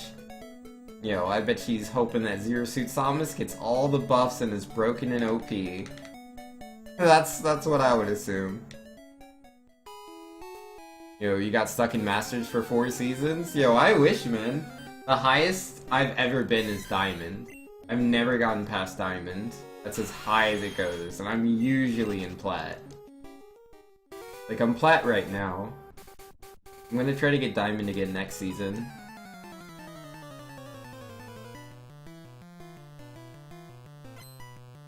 Yo, I bet she's hoping that Zero Suit Samus gets all the buffs and is broken in OP. That's what I would assume. Yo, you got stuck in Masters for 4 seasons? Yo, I wish, man. The highest I've ever been is Diamond. I've never gotten past Diamond. That's as high as it goes, and I'm usually in Plat. Like, I'm Plat right now. I'm gonna try to get Diamond again next season.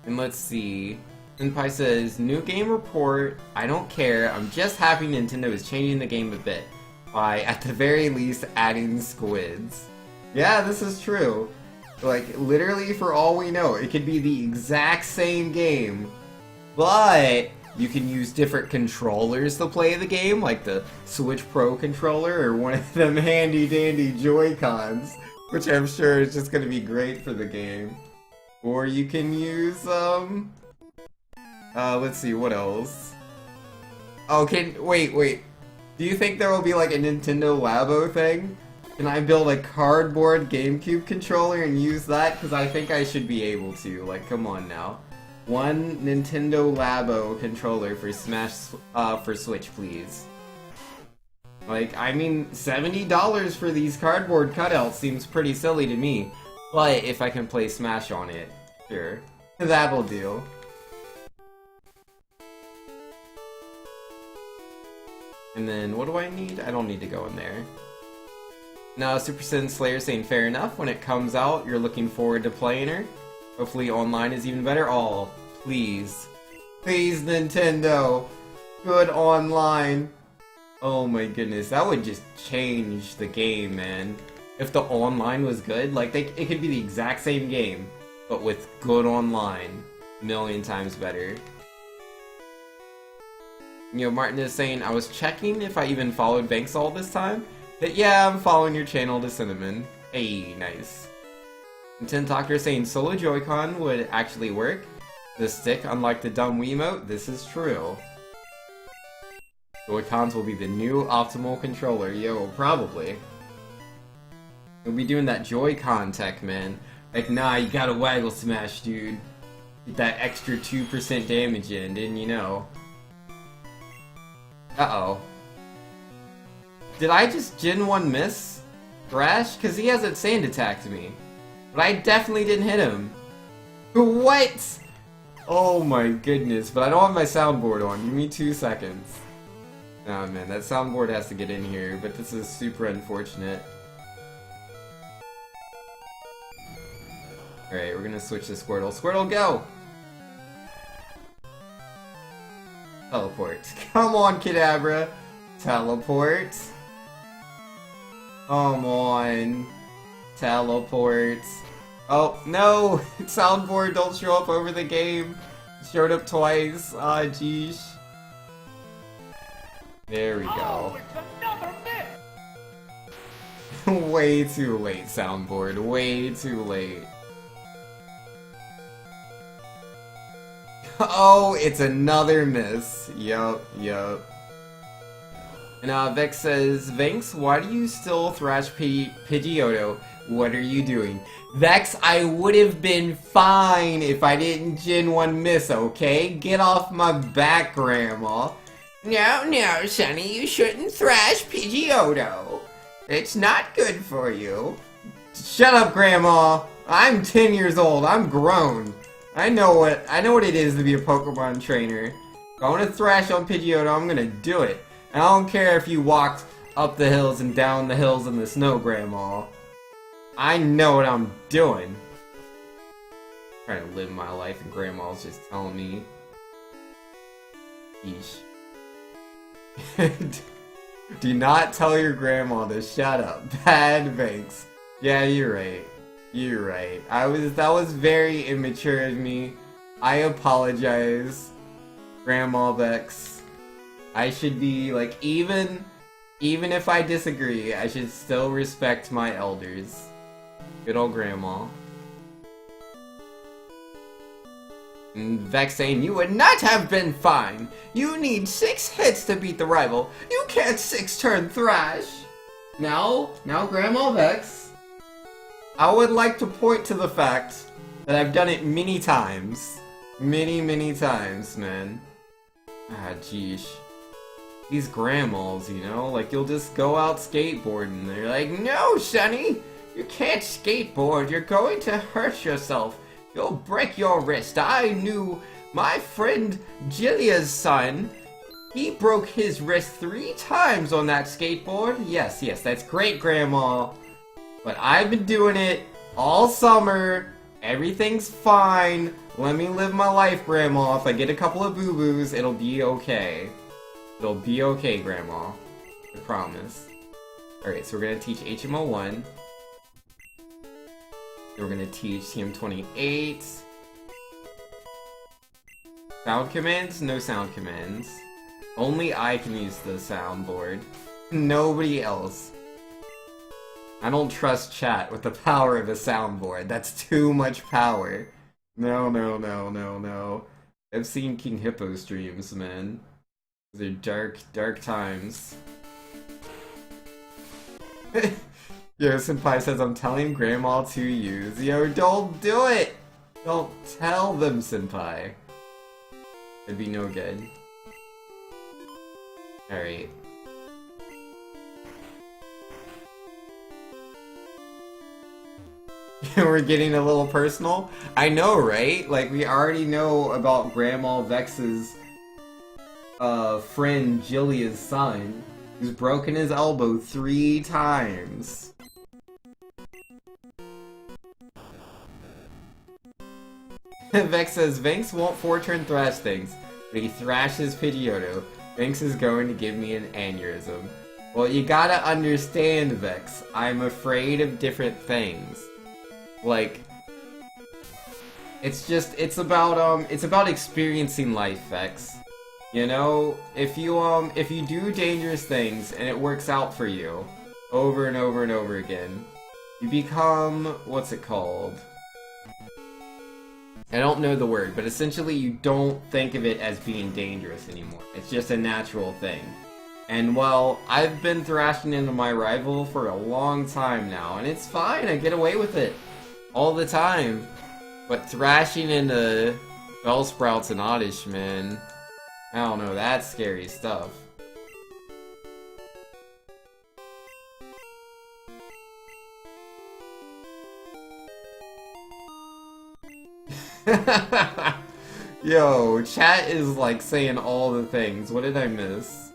And let's see. Senpai says, new game report, I don't care, I'm just happy Nintendo is changing the game a bit. By, at the very least, adding squids. Yeah, this is true. Like, literally, for all we know, it could be the exact same game, but you can use different controllers to play the game, like the Switch Pro controller or one of them handy-dandy Joy-Cons, which I'm sure is just gonna be great for the game. Or you can use, let's see, what else? Oh, wait. Do you think there will be, like, a Nintendo Labo thing? Can I build a cardboard GameCube controller and use that? Because I think I should be able to. Like, come on now. One Nintendo Labo controller for Smash for Switch, please. Like, I mean, $70 for these cardboard cutouts seems pretty silly to me. But if I can play Smash on it, sure. That'll do. And then, what do I need? I don't need to go in there. Now, Super Sen Slayer saying fair enough. When it comes out, you're looking forward to playing her. Hopefully online is even better. Oh, please. Please, Nintendo. Good online. Oh my goodness, that would just change the game, man. If the online was good, like, it could be the exact same game, but with good online. A million times better. You know, Martin is saying, I was checking if I even followed Banks all this time. But yeah, I'm following your channel to Cinnamon. Hey, nice. And Tin Doctor saying Solo Joy-Con would actually work. The stick, unlike the dumb Wiimote, this is true. Joy-Cons will be the new optimal controller. Yo, probably. We'll be doing that Joy-Con tech, man. Like, nah, you gotta waggle smash, dude. Get that extra 2% damage in, didn't you know? Uh-oh. Did I just Gen 1 miss Thrash? Because he hasn't sand attacked me. But I definitely didn't hit him. What? Oh my goodness. But I don't have my soundboard on. Give me 2 seconds. Oh man, that soundboard has to get in here. But this is super unfortunate. Alright, we're gonna switch to Squirtle. Squirtle, go! Teleport. Come on, Kadabra. Teleport. Come on. Teleport. Oh, no! Soundboard, don't show up over the game. Showed up twice. Ah, jeez. There we go. Way too late, soundboard. Way too late. Oh, it's another miss. Yup. And Vex says, Vinks, why do you still thrash Pidgeotto What are you doing? Vex, I would have been fine if I didn't Gen 1 miss, okay? Get off my back, Grandma. No, Sonny, you shouldn't thrash Pidgeotto. It's not good for you. Shut up, Grandma. I'm 10 years old. I'm grown. I know what it is to be a Pokemon trainer. If I want to thrash on Pidgeotto, I'm gonna do it. And I don't care if you walked up the hills and down the hills in the snow, Grandma. I know what I'm doing. I'm trying to live my life and Grandma's just telling me. Yeesh. Do not tell your grandma to shut up. Bad Vex. Yeah, you're right. You're right. That was very immature of me. I apologize, Grandma Vex. I should be like, even if I disagree, I should still respect my elders. Good old Grandma. And Vex saying, you would not have been fine. You need 6 hits to beat the rival. You can't 6-turn thrash. Now, Grandma Vex, I would like to point to the fact that I've done it many times. Many times, man. Ah, jeesh. These grandmas, you know, like you'll just go out skateboarding. They're like, no, Sonny, you can't skateboard. You're going to hurt yourself. You'll break your wrist. I knew my friend Jillia's son. He broke his wrist 3 times on that skateboard. Yes, that's great, Grandma. But I've been doing it all summer. Everything's fine. Let me live my life, Grandma. If I get a couple of boo-boos, it'll be okay. It'll be okay, Grandma. I promise. Alright, so we're gonna teach HMO 1. We're gonna teach TM28. Sound commands? No sound commands. Only I can use the soundboard. Nobody else. I don't trust chat with the power of a soundboard. That's too much power. No. I've seen King Hippo streams, man. Those are dark times. Yo, Senpai says, I'm telling Grandma to use. Yo, don't do it! Don't tell them, Senpai. It'd be no good. Alright. We're getting a little personal. I know, right? Like, we already know about Grandma Vex's friend Jillia's son, who's broken his elbow 3 times. Vex says, Vex won't 4-turn thrash things, but he thrashes Pidgeotto. Vex is going to give me an aneurysm. Well, you gotta understand, Vex. I'm afraid of different things. Like, it's about experiencing life, Vex. You know, if you do dangerous things and it works out for you over and over and over again, you become, what's it called? I don't know the word, but essentially you don't think of it as being dangerous anymore. It's just a natural thing. And well, I've been thrashing into my rival for a long time now, and it's fine, I get away with it all the time. But thrashing into Bellsprouts and Oddish, man, I don't know, that's scary stuff. Yo, chat is like saying all the things. What did I miss?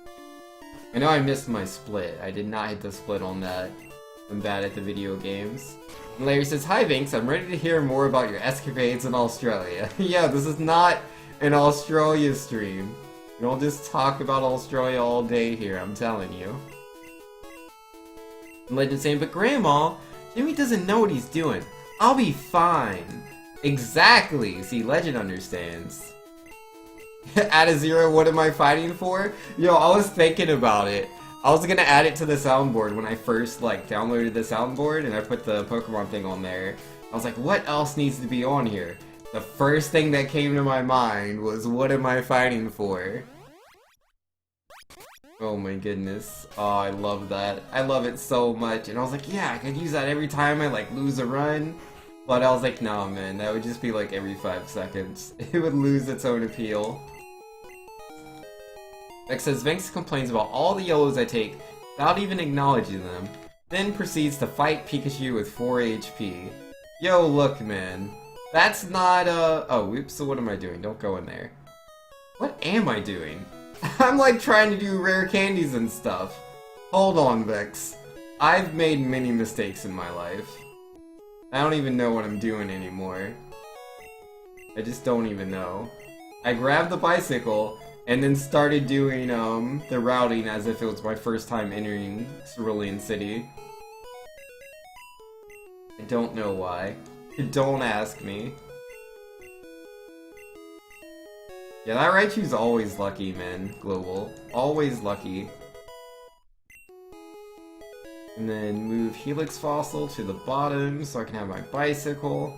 I know I missed my split. I did not hit the split on that. I'm bad at the video games. And Larry says, hi Vinks, I'm ready to hear more about your escapades in Australia. Yeah, this is not an Australia stream. We don't just talk about Australia all day here, I'm telling you. And Legend saying, but Grandma, Jimmy doesn't know what he's doing. I'll be fine. Exactly! See, Legend understands. Add a 0, what am I fighting for? Yo, I was thinking about it. I was gonna add it to the soundboard when I first, like, downloaded the soundboard and I put the Pokemon thing on there. I was like, what else needs to be on here? The first thing that came to my mind was, what am I fighting for? Oh my goodness. Oh, I love that. I love it so much. And I was like, yeah, I could use that every time I like lose a run. But I was like, nah, man, that would just be like every 5 seconds. It would lose its own appeal. Vex says, Vex complains about all the yellows I take without even acknowledging them, then proceeds to fight Pikachu with 4 HP. Yo, look, man. That's not, oh, whoops, so what am I doing? Don't go in there. What am I doing? I'm like trying to do rare candies and stuff. Hold on, Vex. I've made many mistakes in my life. I don't even know what I'm doing anymore. I just don't even know. I grabbed the bicycle and then started doing the routing as if it was my first time entering Cerulean City. I don't know why. Don't ask me. Yeah, that Raichu's always lucky, man. Global. Always lucky. And then move Helix Fossil to the bottom so I can have my bicycle.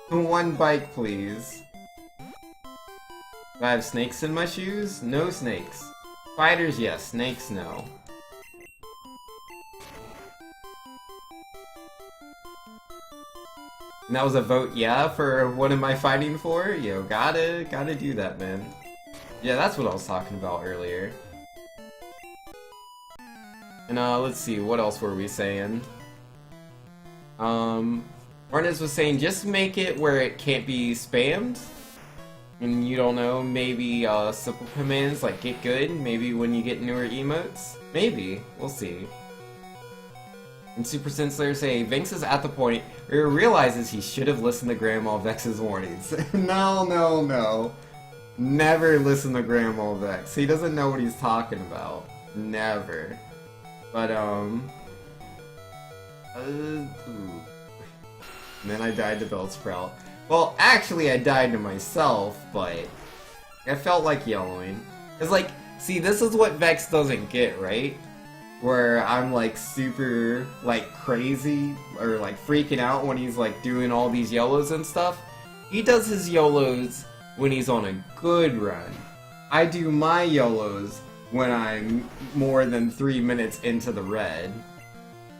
1 bike, please. Do I have snakes in my shoes? No snakes. Spiders, yes. Snakes, no. And that was a vote, yeah, for what am I fighting for? Yo, gotta do that, man. Yeah, that's what I was talking about earlier. And let's see, what else were we saying? Martinez was saying just make it where it can't be spammed. And you don't know, maybe simple commands like get good, maybe when you get newer emotes? Maybe, we'll see. And Super Sensler say, Vex is at the point where he realizes he should have listened to Grandma Vex's warnings. No. Never listen to Grandma Vex. He doesn't know what he's talking about. Never. But, And then I died to Bellsprout. Well, actually I died to myself, but I felt like yellowing. It's like, see, this is what Vex doesn't get, right? Where I'm like super like crazy or like freaking out when he's like doing all these YOLOs and stuff. He does his YOLOs when he's on a good run. I do my YOLOs when I'm more than 3 minutes into the red.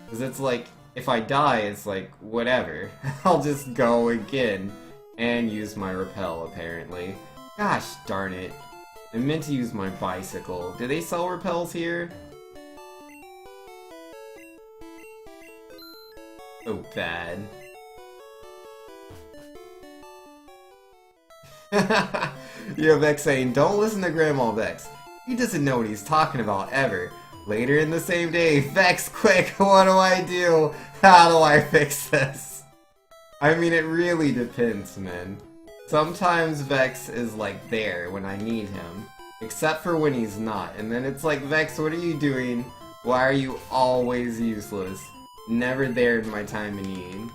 Because it's like, if I die, it's like, whatever. I'll just go again and use my repel, apparently. Gosh darn it. I meant to use my bicycle. Do they sell repels here? So bad. Yo, Vex saying, don't listen to Grandma Vex. He doesn't know what he's talking about, ever. Later in the same day, Vex, quick, what do I do? How do I fix this? I mean, it really depends, man. Sometimes Vex is like there when I need him. Except for when he's not. And then it's like, Vex, what are you doing? Why are you always useless? Never there in my time of need.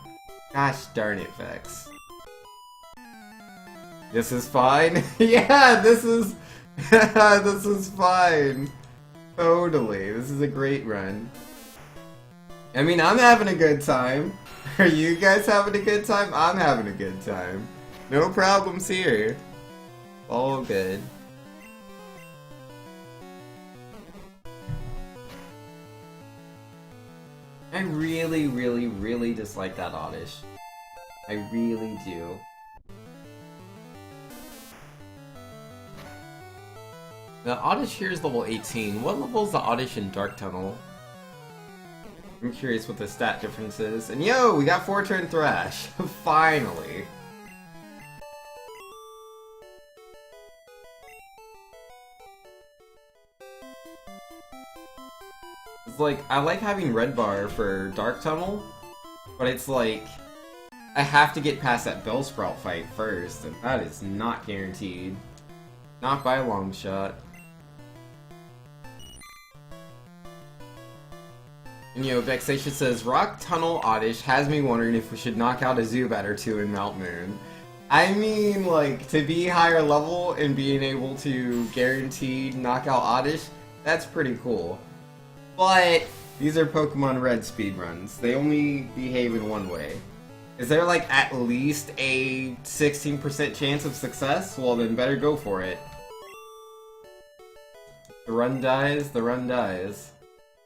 Gosh darn it, Vex. This is fine? Yeah, this is... this is fine. Totally. This is a great run. I mean, I'm having a good time. Are you guys having a good time? I'm having a good time. No problems here. All good. I really dislike that Oddish. I really do. The Oddish here is level 18. What level is the Oddish in Dark Tunnel? I'm curious what the stat difference is. And yo, we got 4-turn Thrash. Finally. It's like, I like having Red Bar for Dark Tunnel, but it's like, I have to get past that Bellsprout fight first, and that is not guaranteed. Not by a long shot. And yo, Vexation says, Rock Tunnel Oddish has me wondering if we should knock out a Zubat or two in Mount Moon. I mean, like, to be higher level and being able to guaranteed knock out Oddish, that's pretty cool. But these are Pokemon Red speedruns. They only behave in one way. Is there like at least a 16% chance of success? Well then better go for it. The run dies, the run dies.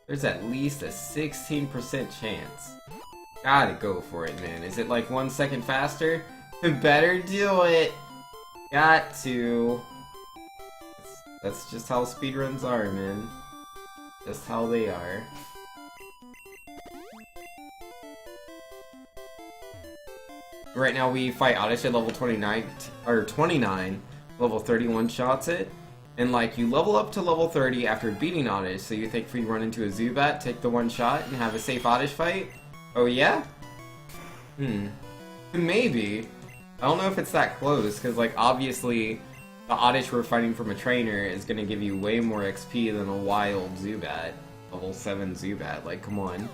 There's at least a 16% chance. Gotta go for it, man. Is it like 1 second faster? Better do it! Got to. That's just how speedruns are, man. Just how they are. Right now we fight Oddish at level 29, or 29, level 31 shots it. And like, you level up to level 30 after beating Oddish, so you think if you run into a Zubat, take the one shot and have a safe Oddish fight? Oh yeah? Maybe. I don't know if it's that close, because like, obviously, the Oddish we're fighting from a trainer is gonna give you way more XP than a wild Zubat. Level 7 Zubat, like, come on.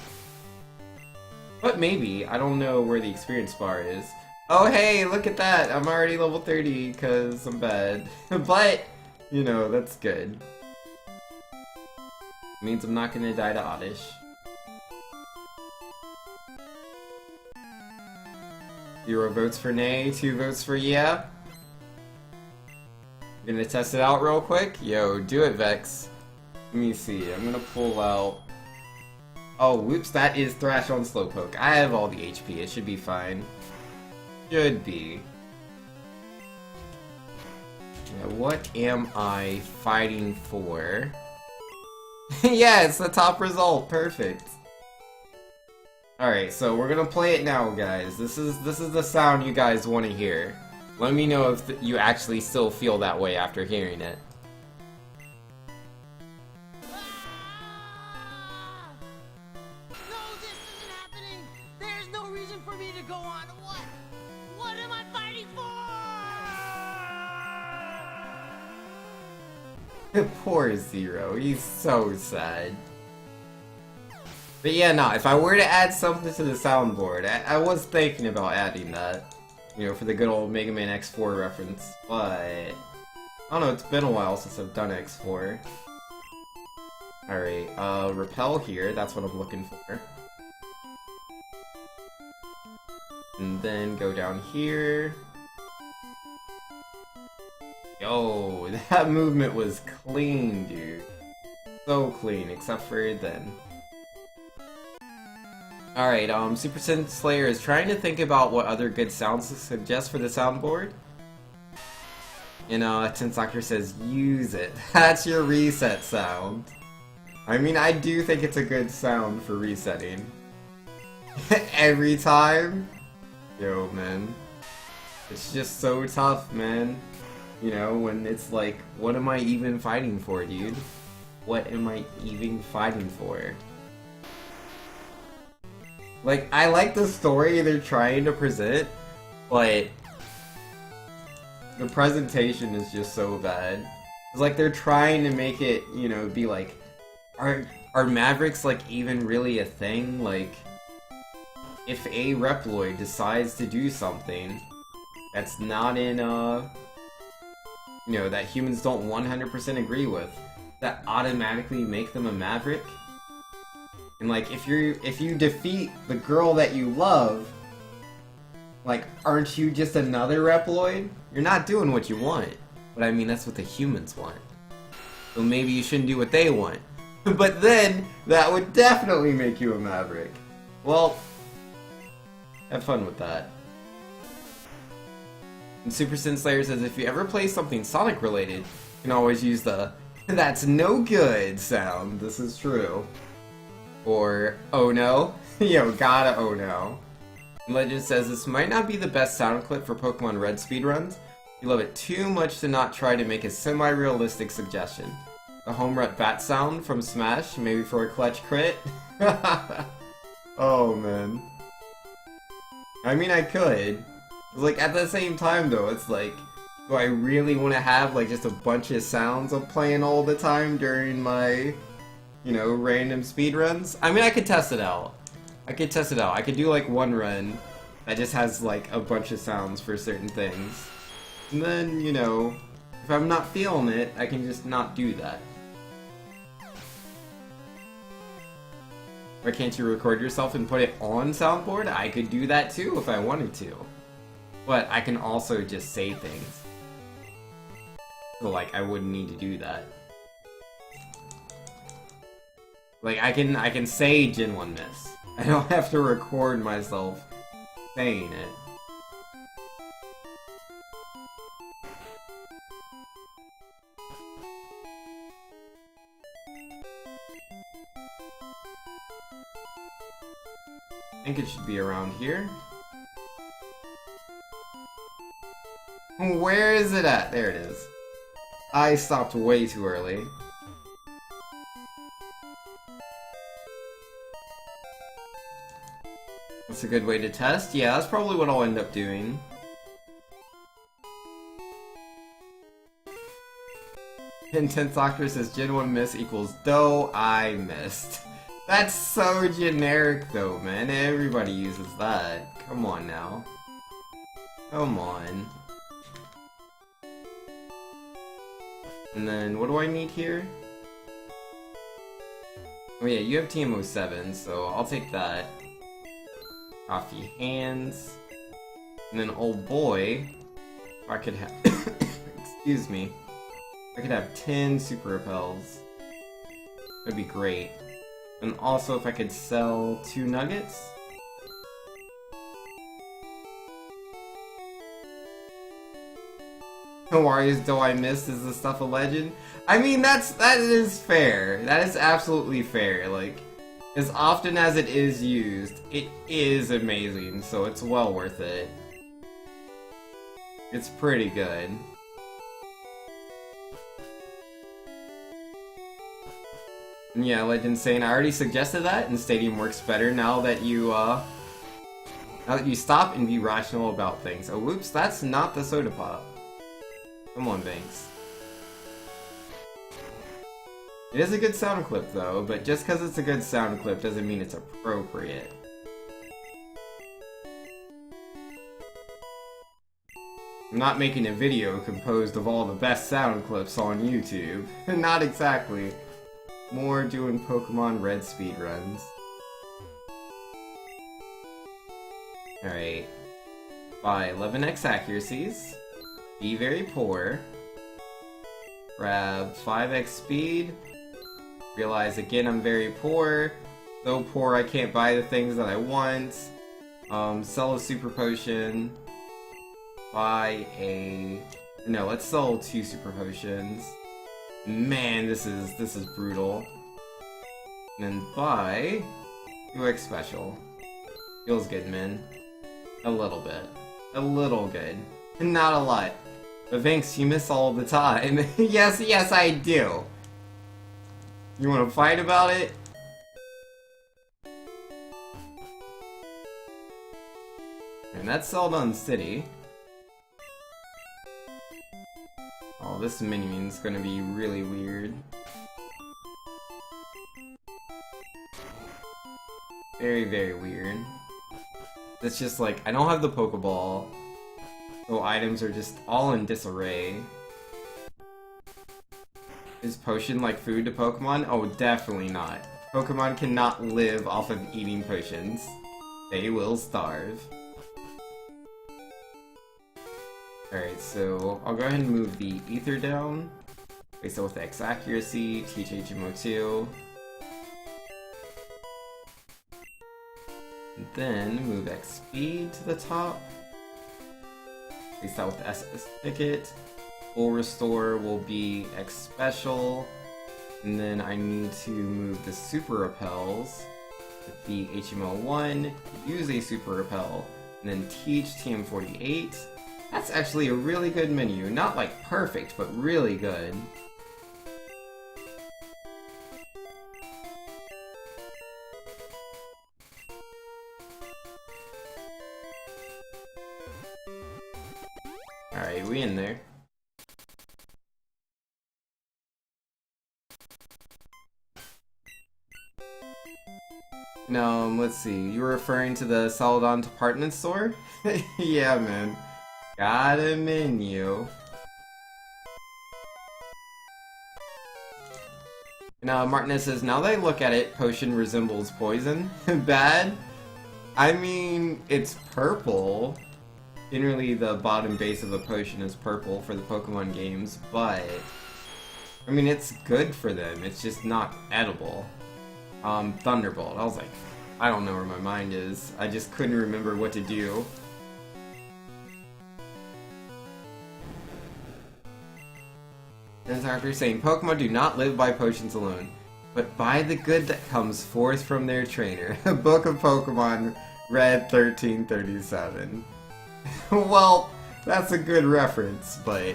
But maybe. I don't know where the experience bar is. Oh hey, look at that! I'm already level 30, because I'm bad. But, you know, that's good. Means I'm not gonna die to Oddish. Zero votes for nay, 2 votes for yeah. Gonna test it out real quick? Yo, do it, Vex. Let me see, I'm gonna pull out... Oh, whoops, that is Thrash on Slowpoke. I have all the HP, it should be fine. Should be. Yeah, what am I fighting for? Yeah, it's the top result, perfect. Alright, so we're gonna play it now, guys. This is the sound you guys want to hear. Let me know if you actually still feel that way after hearing it. Poor Zero, he's so sad. But yeah, no, if I were to add something to the soundboard, I was thinking about adding that. You know, for the good old Mega Man X4 reference, but... I don't know, it's been a while since I've done X4. Alright, Repel here, that's what I'm looking for. And then go down here. Yo, that movement was clean, dude. So clean, except for then. Alright, Super Sin Slayer is trying to think about what other good sounds to suggest for the soundboard. You know, Tensoctor says, use it. That's your reset sound. I mean, I do think it's a good sound for resetting. Every time? Yo, man. It's just so tough, man. You know, when it's like, what am I even fighting for, dude? What am I even fighting for? Like, I like the story they're trying to present, but the presentation is just so bad. It's like they're trying to make it, you know, be like, are Mavericks, like, even really a thing? Like, if a Reploid decides to do something that's not in, you know, that humans don't 100% agree with, that automatically make them a Maverick? And like, if you defeat the girl that you love, like, aren't you just another Reploid? You're not doing what you want. But I mean, that's what the humans want. So maybe you shouldn't do what they want. But then, that would definitely make you a Maverick. Well, have fun with that. And Super Sin Slayer says, if you ever play something Sonic related, you can always use the "that's no good" sound. This is true. Or, oh no. Yo, gotta oh no. And Legend says, this might not be the best sound clip for Pokemon Red speedruns. You love it too much to not try to make a semi-realistic suggestion. The home run bat sound from Smash, maybe for a clutch crit? Oh man. I mean, I could. Like, at the same time though, it's like, do I really want to have like just a bunch of sounds of playing all the time during my, you know, random speedruns? I mean, I could test it out. I could do like one run that just has like a bunch of sounds for certain things. And then, you know, if I'm not feeling it, I can just not do that. Why can't you record yourself and put it on soundboard? I could do that too if I wanted to. But I can also just say things. So like, I wouldn't need to do that. Like, I can say Gen 1 miss. I don't have to record myself saying it. I think it should be around here. Where is it at? There it is. I stopped way too early. That's a good way to test. Yeah, that's probably what I'll end up doing. Intense Doctor says Gen 1 miss equals dough I missed. That's so generic though, man. Everybody uses that. Come on now. Come on. And then, what do I need here? Oh yeah, you have TM07, so I'll take that. Coffee hands. And then, old boy, if I could have... excuse me. If I could have 10 super repels. That'd be great. And also, if I could sell 2 nuggets. Warriors do I miss? Is the stuff a legend? I mean, that is fair. That is absolutely fair. Like, as often as it is used, it is amazing, so it's well worth it. It's pretty good. And yeah, Legend saying I already suggested that, and Stadium works better now that you stop and be rational about things. Oh, whoops, that's not the soda pop. Come on, Banks. It is a good sound clip, though, but just because it's a good sound clip doesn't mean it's appropriate. I'm not making a video composed of all the best sound clips on YouTube. Not exactly. More doing Pokemon Red speedruns. Alright. By 11x accuracies. Be very poor. Grab 5x speed. Realize again I'm very poor. So poor I can't buy the things that I want. Sell a super potion. Buy a... No, let's sell 2 super potions. Man, this is brutal. And then buy 2x special. Feels good, man. A little bit. A little good. Not a lot. But Vinks, you miss all the time. Yes, I do. You wanna fight about it? And that's Celadon City. Oh, this minion's gonna be really weird. Very, very weird. It's just like, I don't have the Pokeball. So items are just all in disarray. Is potion like food to Pokemon? Oh, definitely not. Pokemon cannot live off of eating potions. They will starve. Alright, so I'll go ahead and move the Ether down. Place it with X accuracy, teach HMO2. And then move X speed to the top. Place that with SS ticket. Full restore will be X special. And then I need to move the super repels with the HMO1, use a super repel, and then teach TM48. That's actually a really good menu. Not like perfect, but really good. Alright, we in there. No, let's see. You were referring to the Celadon department store? Yeah, man. Got a menu. Now, Martinez says, now that I look at it, potion resembles poison. Bad? I mean, it's purple. Generally, the bottom base of a potion is purple for the Pokemon games, but... I mean, it's good for them. It's just not edible. Thunderbolt. I was like, I don't know where my mind is. I just couldn't remember what to do. There's after saying, Pokemon do not live by potions alone, but by the good that comes forth from their trainer. Book of Pokemon, Red 1337. Well, that's a good reference, but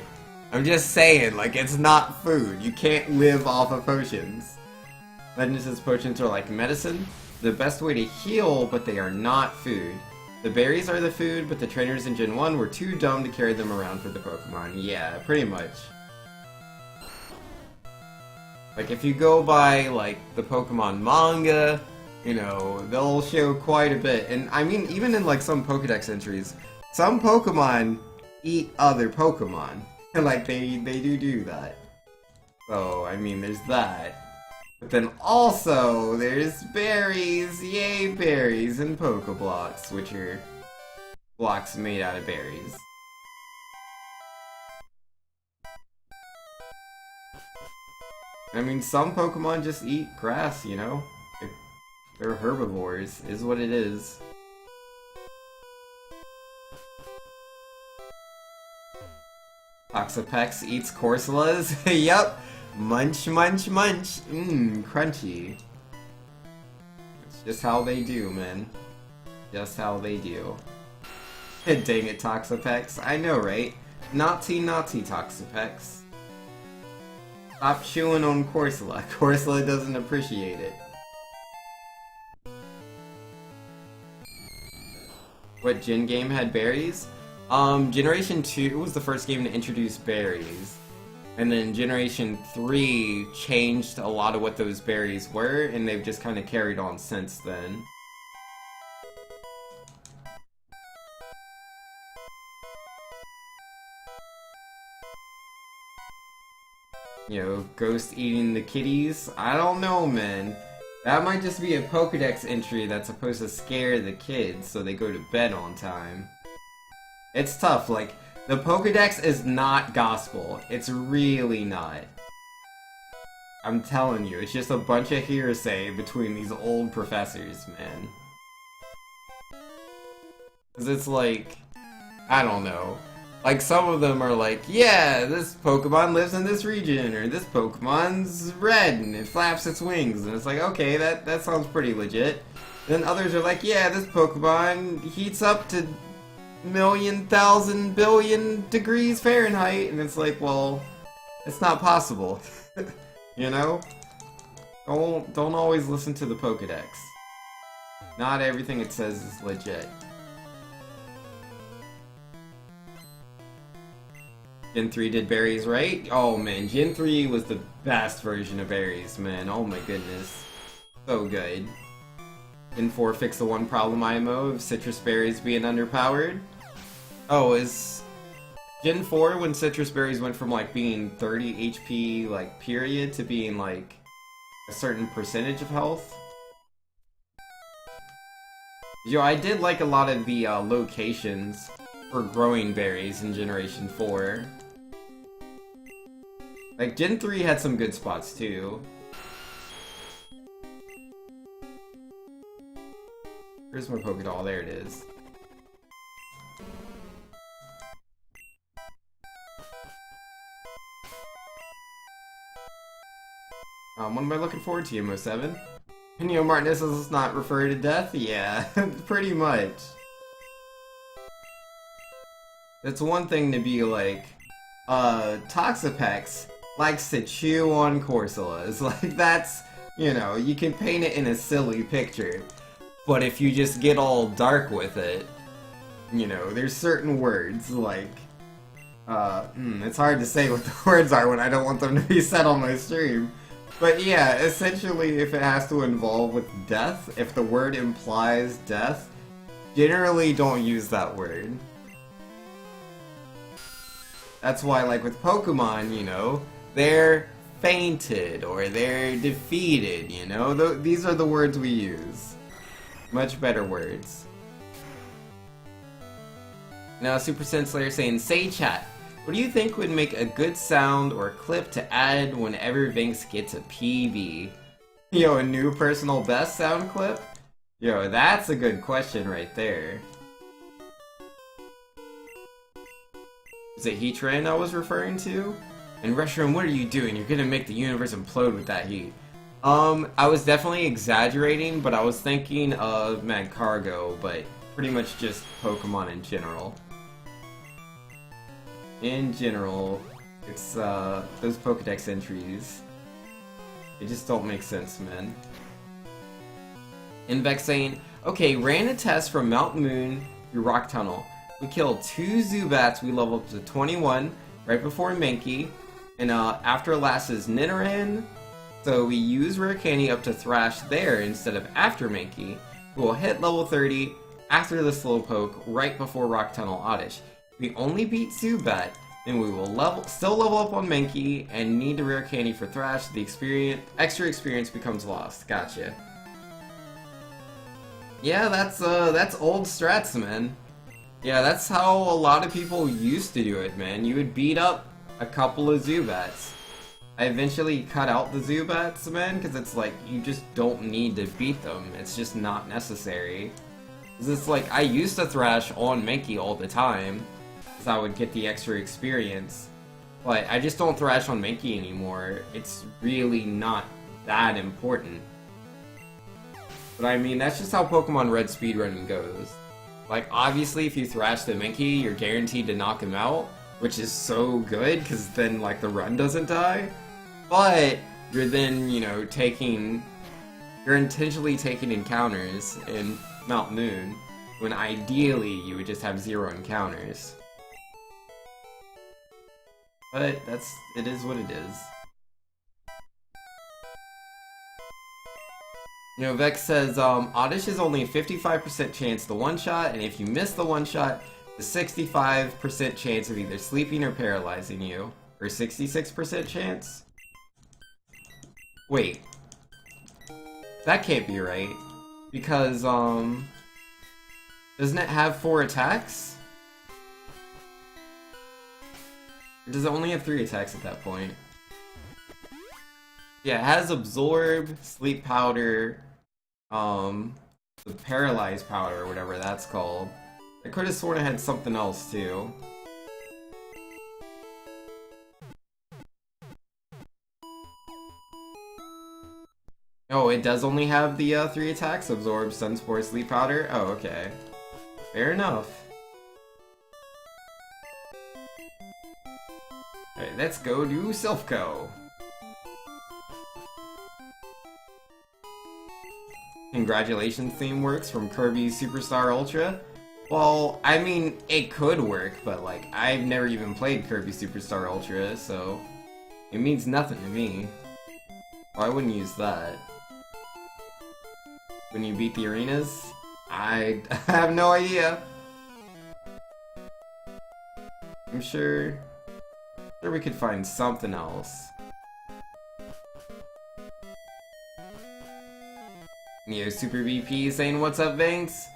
I'm just saying, like, it's not food. You can't live off of potions. Legend says potions are like medicine, the best way to heal, but they are not food. The berries are the food, but the trainers in Gen 1 were too dumb to carry them around for the Pokemon. Yeah, pretty much. Like, if you go by, like, the Pokemon manga, you know, they'll show quite a bit. And, I mean, even in, like, some Pokedex entries, some Pokemon eat other Pokemon. Like, they do that. So, I mean, there's that. But then also, there's berries, yay berries, and Pokeblocks, which are blocks made out of berries. I mean, some Pokemon just eat grass, you know? They're herbivores, is what it is. Toxapex eats Corsolas? Yup! Munch, munch, munch! Mmm, crunchy. It's just how they do, man. Just how they do. Dang it, Toxapex. I know, right? Naughty, naughty Toxapex. Stop chewing on Corsola. Corsola doesn't appreciate it. What gen game had berries? Generation 2 was the first game to introduce berries. And then Generation 3 changed a lot of what those berries were, and they've just kind of carried on since then. You know, ghost eating the kitties? I don't know, man. That might just be a Pokedex entry that's supposed to scare the kids so they go to bed on time. It's tough, like, the Pokedex is not gospel. It's really not. I'm telling you, it's just a bunch of hearsay between these old professors, man. 'Cause it's like, I don't know. Like, some of them are like, yeah, this Pokemon lives in this region, or this Pokemon's red and it flaps its wings, and it's like, okay, that sounds pretty legit. Then others are like, yeah, this Pokemon heats up to million, thousand, billion degrees Fahrenheit, and it's like, well, it's not possible. You know? Don't always listen to the Pokedex. Not everything it says is legit. Gen 3 did berries right? Oh man, Gen 3 was the best version of berries, man. Oh my goodness. So good. Gen 4 fixed the one problem IMO of citrus berries being underpowered. Oh, is Gen 4 when citrus berries went from like being 30 HP, like, period, to being like a certain percentage of health? Yo, I did like a lot of the locations for growing berries in Generation 4. Like, Gen 3 had some good spots, too. Where's my Pokédoll? There it is. What am I looking forward to, Mo7? Neo Martinez does not refer to death? Yeah, pretty much. It's one thing to be like, Toxapex likes to chew on Corsolas. Like, that's, you know, you can paint it in a silly picture. But if you just get all dark with it, you know, there's certain words, like, it's hard to say what the words are when I don't want them to be said on my stream. But yeah, essentially, if it has to involve with death, if the word implies death, generally don't use that word. That's why, like, with Pokemon, you know, they're fainted, or they're defeated, you know? These are the words we use. Much better words. Now, Super Saiyan Slayer saying, say chat, what do you think would make a good sound or clip to add whenever Vinx gets a PB? Yo, a new personal best sound clip? Yo, that's a good question right there. Is it Heatran I was referring to? And Reshiram, what are you doing? You're gonna make the universe implode with that heat. I was definitely exaggerating, but I was thinking of Magcargo, but pretty much just Pokemon in general. In general, it's, those Pokedex entries. They just don't make sense, man. Invex saying, okay, ran a test from Mount Moon through Rock Tunnel. We killed 2 Zubats, we leveled up to 21, right before Mankey. And after last is Nidoran, so we use Rare Candy up to Thrash there instead of after Mankey. We'll hit level 30 after the Slowpoke, right before Rock Tunnel Oddish. We only beat Zubat, then we will still level up on Mankey, and need the Rare Candy for Thrash. The extra experience becomes lost. Gotcha. Yeah, that's old strats, man. Yeah, that's how a lot of people used to do it, man. You would beat up a couple of Zubats. I eventually cut out the Zubats, man, because it's like, you just don't need to beat them. It's just not necessary. It's like, I used to Thrash on Mankey all the time, because I would get the extra experience. But I just don't Thrash on Mankey anymore. It's really not that important. But I mean, that's just how Pokemon Red speedrunning goes. Like, obviously, if you thrash the Mankey, you're guaranteed to knock him out, which is so good, because then, like, the run doesn't die. But you're then, you know, you're intentionally taking encounters in Mount Moon, when ideally you would just have 0 encounters. But it is what it is. You know, Vex says, Oddish is only a 55% chance to one-shot, and if you miss the one-shot, the 65% chance of either sleeping or paralyzing you. Or 66% chance? Wait. That can't be right. Because, doesn't it have 4 attacks? Or does it only have 3 attacks at that point? Yeah, it has Absorb, Sleep Powder, the Paralyze Powder, or whatever that's called. I could have sworn it had something else, too. Oh, it does only have the 3 attacks? Absorb, Sunspore, Sleep Powder? Oh, okay. Fair enough. Alright, let's go do Silph-Co. Congratulations theme works from Kirby Superstar Ultra. Well, I mean, it could work, but like, I've never even played Kirby Superstar Ultra, so it means nothing to me. Well, I wouldn't use that. When you beat the arenas? I have no idea. I'm sure we could find something else. Yo, Super VP saying, what's up, Banks?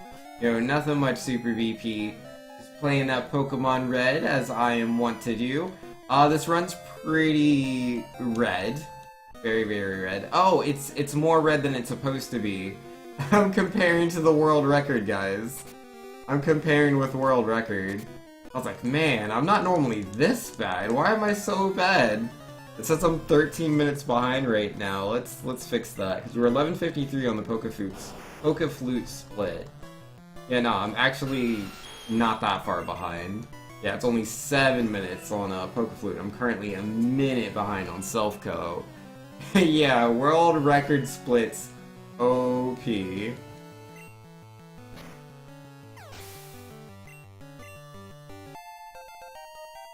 Yo, nothing much, Super VP. Just playing that Pokemon Red, as I am wont to do. This run's pretty red. Very, very red. Oh, it's more red than it's supposed to be. I'm comparing to the world record, guys. I'm comparing with world record. I was like, man, I'm not normally this bad. Why am I so bad? It says I'm 13 minutes behind right now. Let's fix that, because we're 11:53 on the Poke-Flute split. Yeah, no, I'm actually not that far behind. Yeah, it's only 7 minutes on Poke-Flute. I'm currently a minute behind on Silph-Co. Yeah, world record splits. OP.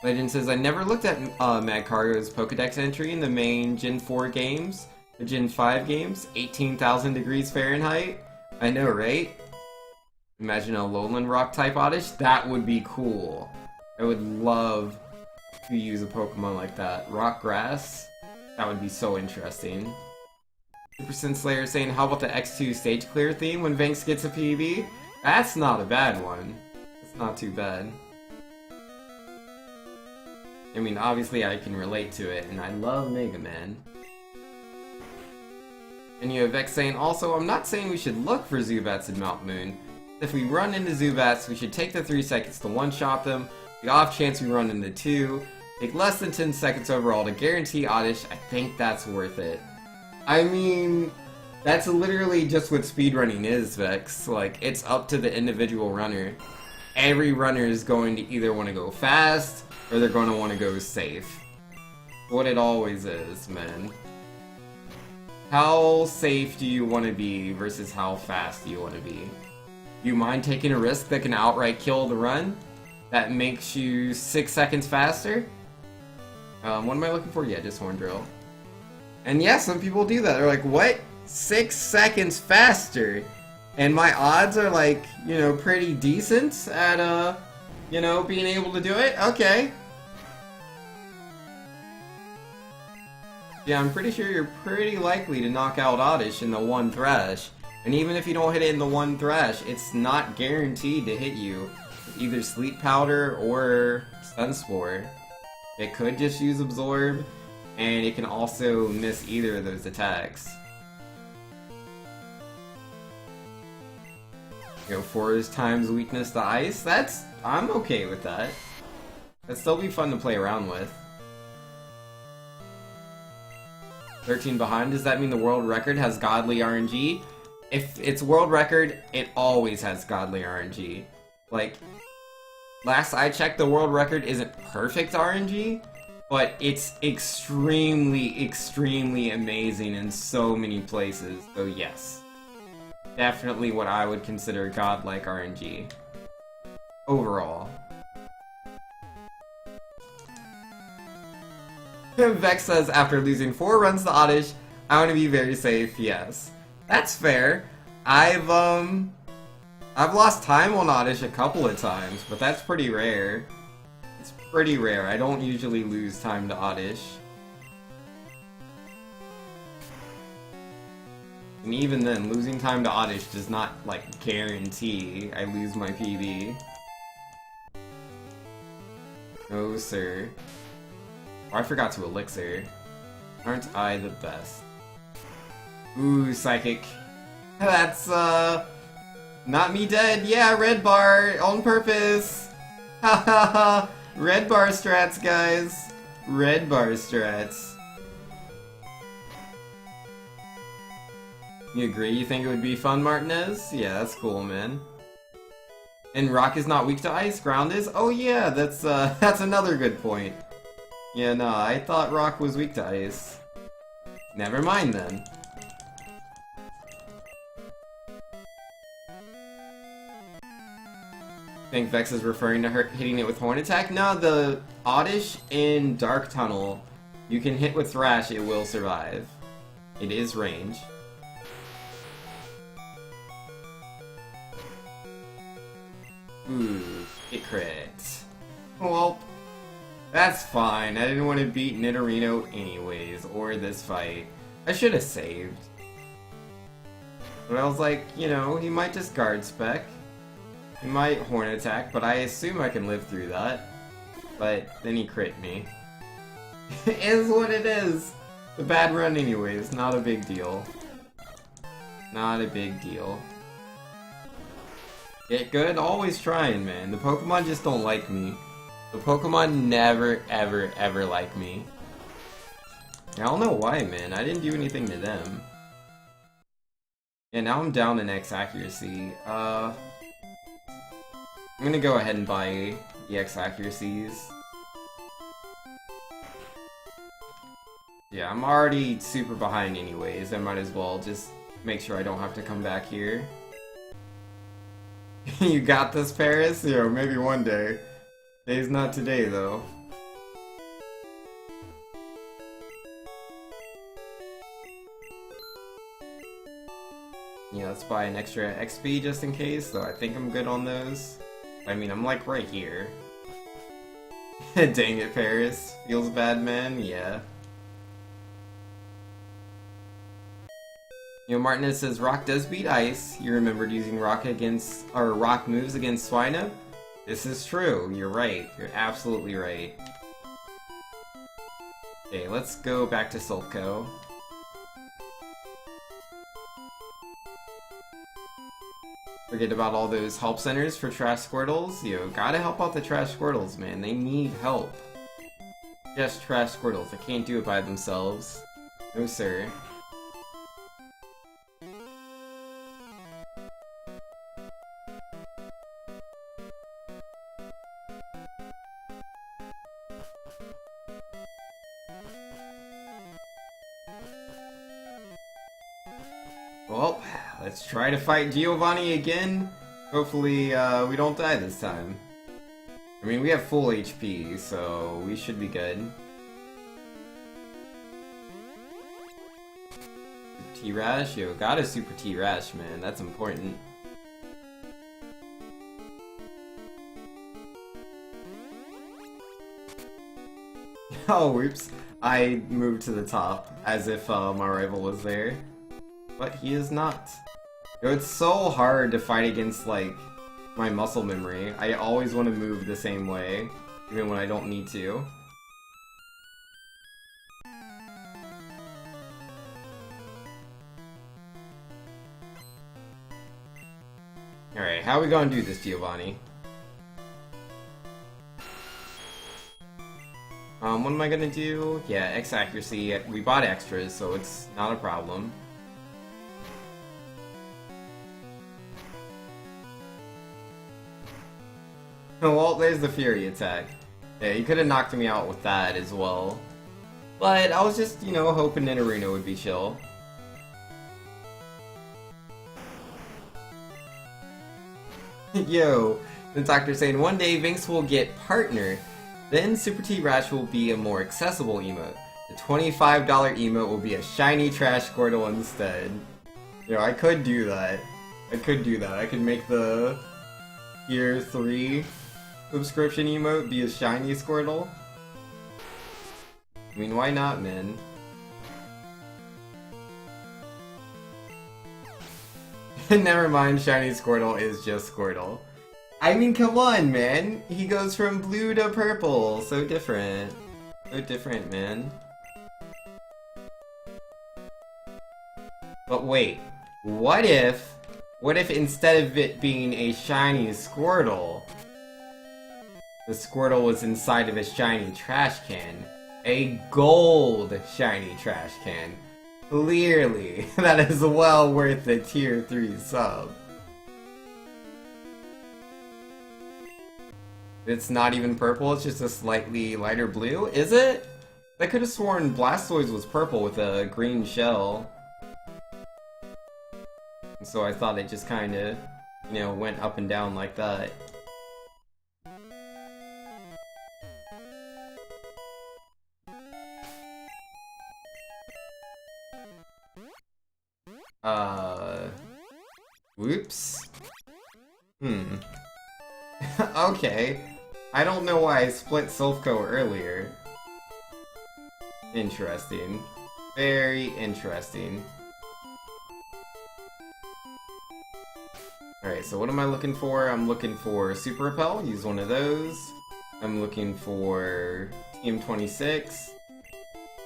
Legend says, I never looked at Magcargo's Pokedex entry in the main Gen 4 games. The Gen 5 games, 18,000 degrees Fahrenheit. I know, right? Imagine a Lowland Rock type Oddish. That would be cool. I would love to use a Pokemon like that. Rock Grass? That would be so interesting. Super Sin Slayer saying, how about the X2 stage clear theme when Vanks gets a PB? That's not a bad one. It's not too bad. I mean, obviously I can relate to it, and I love Mega Man. And you have Vex saying, also, I'm not saying we should look for Zubats in Mount Moon. If we run into Zubats, we should take the 3 seconds to one-shot them. The off chance we run into 2, take less than 10 seconds overall to guarantee Oddish. I think that's worth it. I mean, that's literally just what speedrunning is, Vex. Like, it's up to the individual runner. Every runner is going to either want to go fast, or they're going to want to go safe. What it always is, man. How safe do you want to be versus how fast do you want to be? Do you mind taking a risk that can outright kill the run? That makes you 6 seconds faster? What am I looking for? Yeah, just Horn Drill. And yeah, some people do that. They're like, what? 6 seconds faster? And my odds are like, you know, pretty decent at, you know, being able to do it? Okay. Yeah, I'm pretty sure you're pretty likely to knock out Oddish in the 1 thrash. And even if you don't hit it in the 1 thrash, it's not guaranteed to hit you with either Sleep Powder or Stun Spore. It could just use Absorb, and it can also miss either of those attacks. You know, 4 times weakness to Ice, I'm okay with that. That'd still be fun to play around with. 13 behind, does that mean the world record has godly RNG? If it's world record, it always has godly RNG. Like, last I checked, the world record isn't perfect RNG, but it's extremely, extremely amazing in so many places, so yes. Definitely what I would consider godlike RNG. Overall. Vex says, after losing 4 runs to Oddish, I want to be very safe, yes. That's fair. I've lost time on Oddish a couple of times, but that's pretty rare. It's pretty rare. I don't usually lose time to Oddish. And even then, losing time to Oddish does not, like, guarantee I lose my PB. No, sir. Oh, I forgot to Elixir. Aren't I the best? Ooh, Psychic. That's, not me dead. Yeah, red bar, on purpose. Ha ha ha. Red bar strats, guys. Red bar strats. You agree? You think it would be fun, Martinez? Yeah, that's cool, man. And Rock is not weak to Ice, Ground is? Oh yeah, that's another good point. Yeah, no, I thought Rock was weak to Ice. Never mind, then. I think Vex is referring to her hitting it with Horn Attack. No, the Oddish in Dark Tunnel, you can hit with Thrash, it will survive. It is range. Ooh, it crit. Well, that's fine. I didn't want to beat Nidorino anyways, or this fight. I should have saved. But I was like, you know, he might just guard spec. He might Horn Attack, but I assume I can live through that. But then he crit me. It is what it is. The bad run anyways, not a big deal. Not a big deal. Get good? Always trying, man. The Pokemon just don't like me. The Pokemon never, ever, ever like me. I don't know why, man. I didn't do anything to them. Yeah, now I'm down in X accuracy. I'm gonna go ahead and buy the X accuracies. Yeah, I'm already super behind anyways. I might as well just make sure I don't have to come back here. You got this, Paris? You know, maybe one day. Today's not today, though. Yeah, let's buy an extra XP just in case, though I think I'm good on those. I mean, I'm like right here. Dang it, Paris. Feels bad, man? Yeah. You know, Martinez says Rock does beat Ice. You remembered using Rock against, or Rock moves against Swinub? This is true. You're right. You're absolutely right. Okay, let's go back to Sulco. Forget about all those help centers for trash Squirtles. Yo, gotta help out the trash Squirtles, man. They need help. Just trash Squirtles. They can't do it by themselves. No, sir. Well, let's try to fight Giovanni again. Hopefully, we don't die this time. I mean, we have full HP, so we should be good. T-Rash? Yo, got a Super T-Rash, man. That's important. Oh, whoops. I moved to the top, as if my rival was there. But he is not. Yo, it's so hard to fight against, like, my muscle memory. I always want to move the same way, even when I don't need to. Alright, how are we gonna do this, Giovanni? What am I gonna do? Yeah, X accuracy. We bought extras, so it's not a problem. Well, there's the Fury attack. Yeah, you could have knocked me out with that as well. But I was just, you know, hoping Nidorino would be chill. Yo, the doctor saying one day Vinx will get partner, then Super T-Rash will be a more accessible emote. The $25 emote will be a shiny trash Squirtle instead. Yo, I could do that. I could make the Tier 3 subscription emote be a shiny Squirtle. I mean, why not, man? Never mind, shiny Squirtle is just Squirtle. I mean, come on, man! He goes from blue to purple! So different. So different, man. But wait, what if instead of it being a shiny Squirtle, the Squirtle was inside of a shiny trash can? A gold shiny trash can. Clearly, that is well worth the Tier 3 sub. It's not even purple, it's just a slightly lighter blue, is it? I could have sworn Blastoise was purple with a green shell. So I thought it just kinda, you know, went up and down like that. Whoops. Okay. I don't know why I split Silphco earlier. Interesting. Very interesting. Alright, so what am I looking for? I'm looking for Super Repel, use one of those. I'm looking for TM26.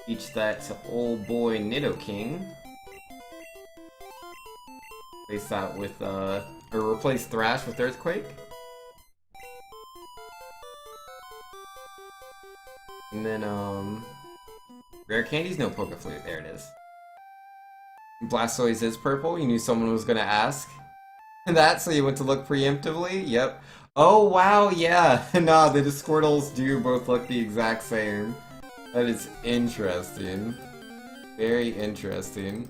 Teach that to old boy Nidoking. Replace that with, or replace Thrash with Earthquake. And then, Rare Candies? No, Poke Flute. There it is. Blastoise is purple. You knew someone was gonna ask. That, so you went to look preemptively? Yep. Oh, wow, yeah. Nah, the Squirtles do both look the exact same. That is interesting. Very interesting.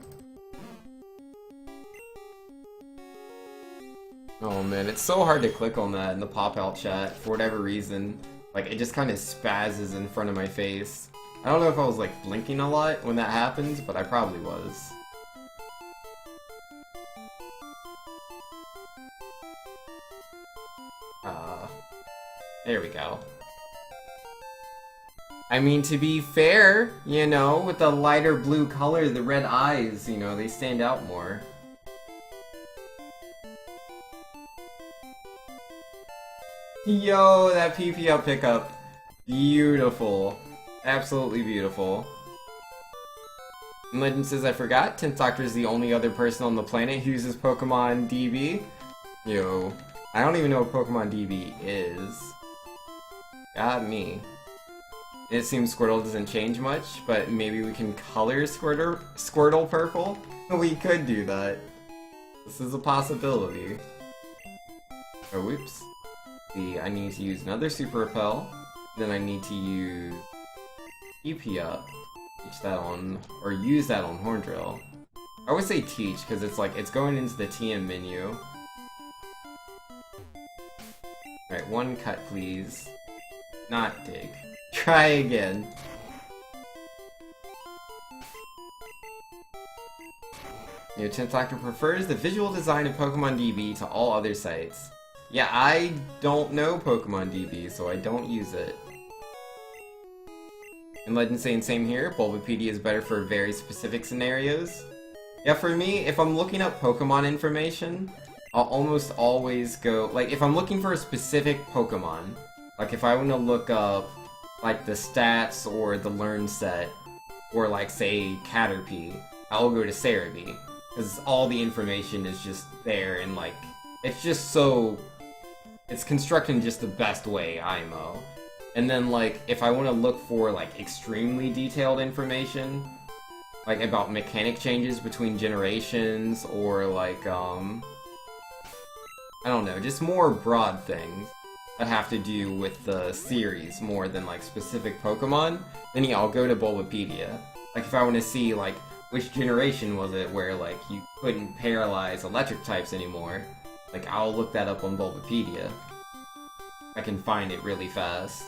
Oh man, it's so hard to click on that in the pop-out chat for whatever reason. Like, it just kind of spazzes in front of my face. I don't know if I was like blinking a lot when that happened, but I probably was. There we go. I mean, to be fair, you know, with the lighter blue color, the red eyes, you know, they stand out more. Yo, that PPL pickup. Beautiful. Absolutely beautiful. Legend says, I forgot, 10th Doctor is the only other person on the planet who uses Pokemon DB. Yo, I don't even know what Pokemon DB is. Got me. It seems Squirtle doesn't change much, but maybe we can color Squirtle purple? We could do that. This is a possibility. Oh, whoops. See, I need to use another Super Repel. Then I need to use EP up. Teach that on, or use that on Horndrill. I always say teach, because it's like, it's going into the TM menu. Alright, one cut please. Not dig. Try again. Your 10th Doctor prefers the visual design of Pokemon DB to all other sites. Yeah, I don't know Pokemon DB, so I don't use it. And Legend saying same here, Bulbapedia is better for very specific scenarios. Yeah, for me, if I'm looking up Pokemon information, I'll almost always go, like, if I'm looking for a specific Pokemon, like if I want to look up, like, the stats or the learn set, or like, say, Caterpie, I'll go to Cerebi. Because all the information is just there, and like, it's just so, it's constructed in just the best way, IMO. And then like, if I want to look for like extremely detailed information, like about mechanic changes between generations, or like, I don't know, just more broad things that have to do with the series more than like specific Pokemon, then yeah, I'll go to Bulbapedia. Like if I want to see like, which generation was it where, like, you couldn't paralyze electric types anymore? Like, I'll look that up on Bulbapedia. I can find it really fast.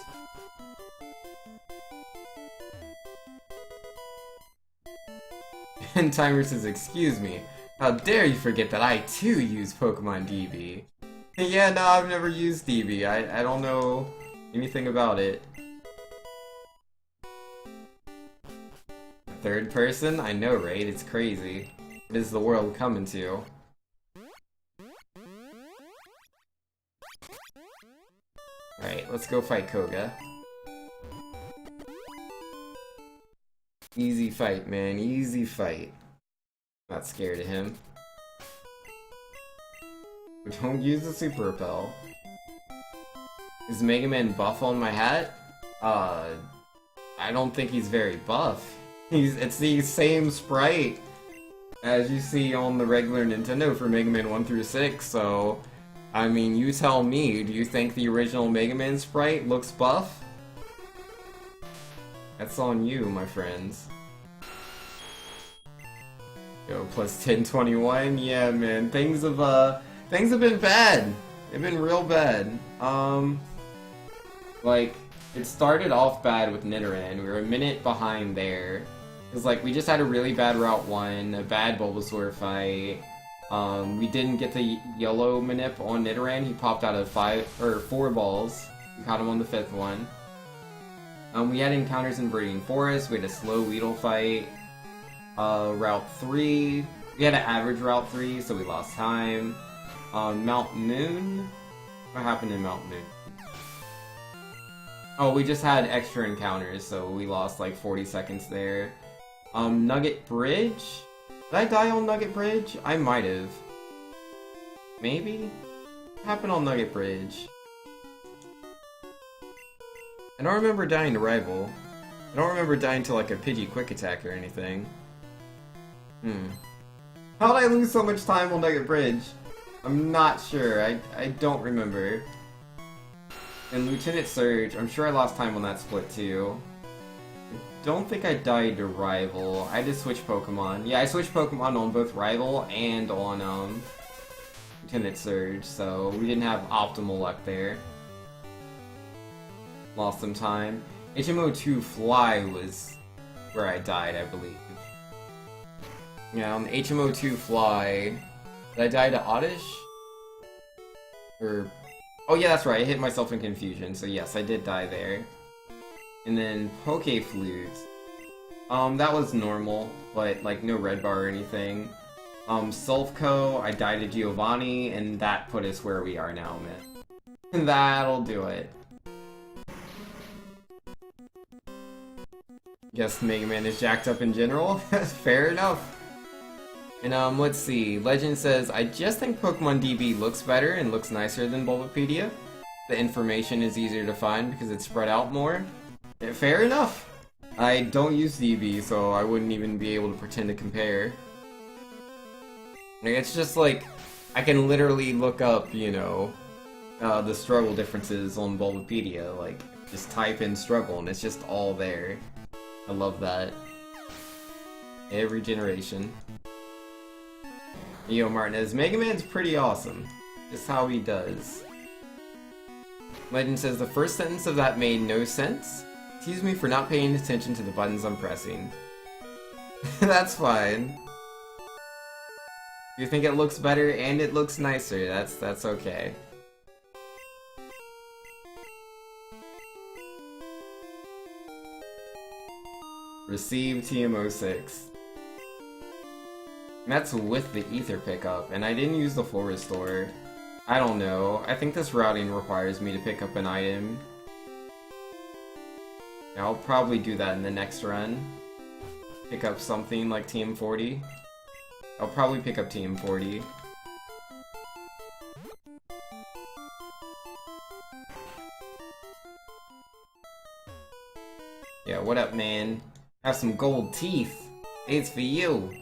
And Timer says, excuse me, how dare you forget that I too use Pokemon DB? Yeah, no, I've never used DB. I don't know anything about it. Third person? I know, right? It's crazy. What is the world coming to? Alright, let's go fight Koga. Easy fight, man. Easy fight. Not scared of him. We don't use the Super Repel. Is Mega Man buff on my hat? I don't think he's very buff. It's the same sprite as you see on the regular Nintendo for Mega Man 1 through 6, so I mean, you tell me, do you think the original Mega Man sprite looks buff? That's on you, my friends. Yo, plus 1021, yeah man, things have been bad. They've been real bad. Like, it started off bad with Nidoran, we were a minute behind there. Cause like, we just had a really bad Route 1, a bad Bulbasaur fight. We didn't get the yellow Manip on Nidoran, he popped out of 4 balls. We caught him on the 5th one. We had encounters in Viridian Forest, we had a slow Weedle fight. Route 3, we had an average Route 3, so we lost time. Mount Moon? What happened in Mount Moon? Oh, we just had extra encounters, so we lost like 40 seconds there. Nugget Bridge? Did I die on Nugget Bridge? I might have. Maybe? What happened on Nugget Bridge? I don't remember dying to Rival. I don't remember dying to like a Pidgey Quick Attack or anything. How did I lose so much time on Nugget Bridge? I'm not sure. I don't remember. And Lieutenant Surge, I'm sure I lost time on that split too. I don't think I died to Rival. I just switched Pokemon. Yeah, I switched Pokemon on both Rival and on Lieutenant Surge, so we didn't have optimal luck there. Lost some time. HMO2 Fly was where I died, I believe. Yeah, on the HMO2 Fly, did I die to Oddish? Or... oh yeah, that's right, I hit myself in confusion, so yes, I did die there. And then Pokeflute. That was normal, but like no red bar or anything. Sulfco, I died to Giovanni, and that put us where we are now, man. And that'll do it. Guess Mega Man is jacked up in general? Fair enough. And let's see. Legend says, I just think Pokemon DB looks better and looks nicer than Bulbapedia. The information is easier to find because it's spread out more. Fair enough. I don't use DB, so I wouldn't even be able to pretend to compare. Like, it's just like, I can literally look up, you know, the struggle differences on Bulbapedia. Like, just type in struggle and it's just all there. I love that. Every generation. Yo, Martinez, Mega Man's pretty awesome. Just how he does. Legend says, the first sentence of that made no sense. Excuse me for not paying attention to the buttons I'm pressing. That's fine. You think it looks better and it looks nicer, that's okay. Receive TM06. And that's with the ether pickup, and I didn't use the full restore. I don't know. I think this routing requires me to pick up an item. Yeah, I'll probably do that in the next run. Pick up something like TM40. I'll probably pick up TM40. Yeah, what up, man? Have some gold teeth. It's for you.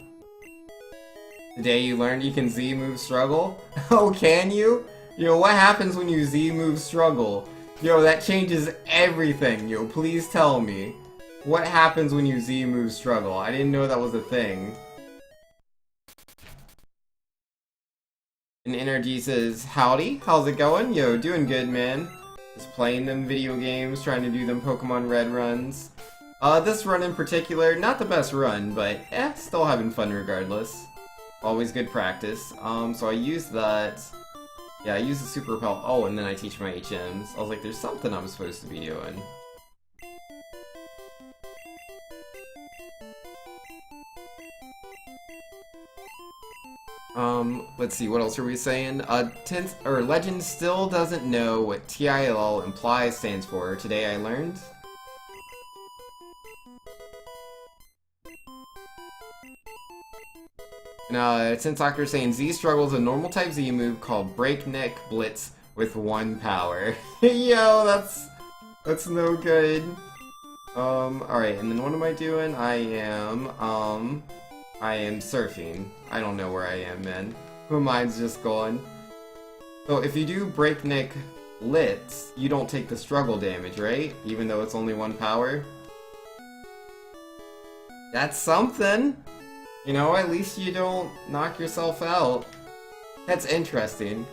Today you learned you can Z-move struggle? Oh, can you? Yo, what happens when you Z-move struggle? Yo, that changes everything. Yo, please tell me. What happens when you Z-move struggle? I didn't know that was a thing. And Energy says, howdy, how's it going? Yo, doing good, man. Just playing them video games, trying to do them Pokemon Red runs. This run in particular, not the best run, but still having fun regardless. Always good practice. So I use that. Yeah, I use the Super Repel. Oh, and then I teach my HMs. I was like, there's something I'm supposed to be doing. Let's see, what else are we saying? Legend still doesn't know what TILL implies stands for. Today I learned. And since Doctor's saying Z struggles a normal type Z move called Breakneck Blitz with 1 power. Yo, that's no good. Alright, and then what am I doing? I am surfing. I don't know where I am, man. My mind's just gone. So if you do Breakneck Blitz, you don't take the struggle damage, right? Even though it's only 1 power? That's something! You know, at least you don't knock yourself out. That's interesting.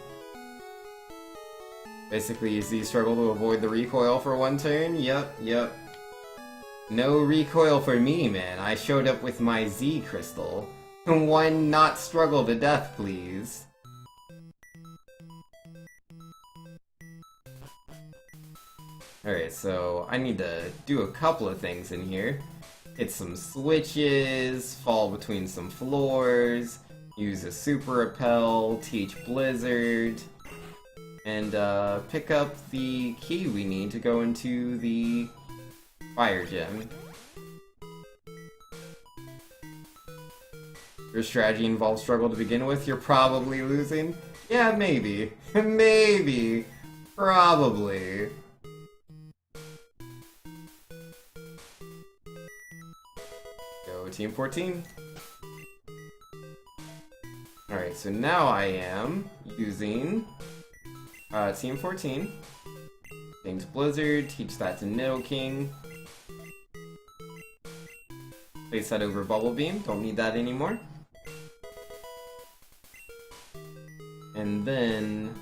Basically, you Z struggle to avoid the recoil for 1 turn? Yep. No recoil for me, man. I showed up with my Z crystal. One not struggle to death, please. Alright, so I need to do a couple of things in here. Hit some switches, fall between some floors, use a Super Repel, teach Blizzard, and pick up the key we need to go into the Fire Gem. Your strategy involves struggle to begin with, you're probably losing? Yeah, maybe. Maybe. Probably. Go Team 14. Alright, so now I am using Team 14. Change Blizzard, teach that to Nidoking. Place that over Bubble Beam, don't need that anymore. And then...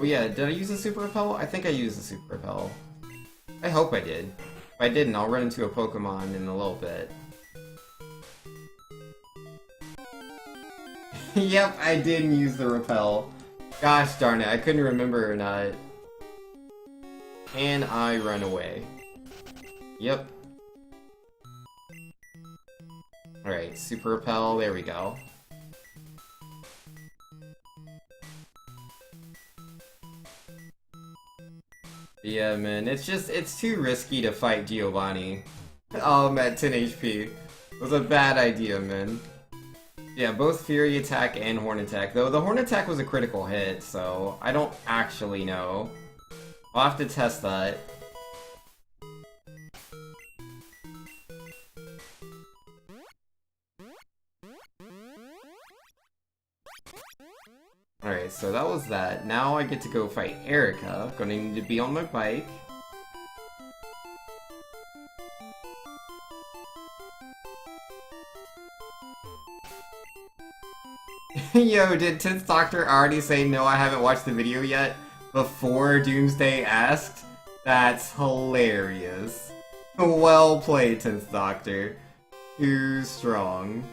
oh yeah, did I use a Super Repel? I think I used a Super Repel. I hope I did. If I didn't, I'll run into a Pokemon in a little bit. Yep, I didn't use the Repel. Gosh darn it, I couldn't remember or not. Can I run away? Yep. Alright, Super Repel, there we go. Yeah, man, it's too risky to fight Giovanni. Oh, I'm at 10 HP. It was a bad idea, man. Yeah, both Fury Attack and Horn Attack, though the Horn Attack was a critical hit, so I don't actually know. I'll have to test that. Alright, so that was that. Now I get to go fight Erica. Gonna need to be on my bike. Yo, did 10th Doctor already say no, I haven't watched the video yet before Doomsday asked? That's hilarious. Well played, 10th Doctor. Too strong.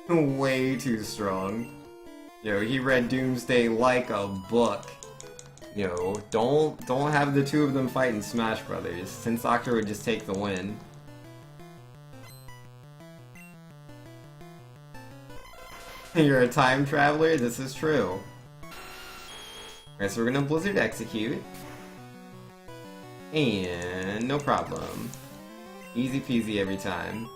Way too strong. Yo, he read Doomsday like a book. Yo, don't have the two of them fight in Smash Brothers. 10th Doctor would just take the win. You're a time traveler? This is true. Alright, so we're gonna Blizzard Execute. And no problem. Easy peasy every time.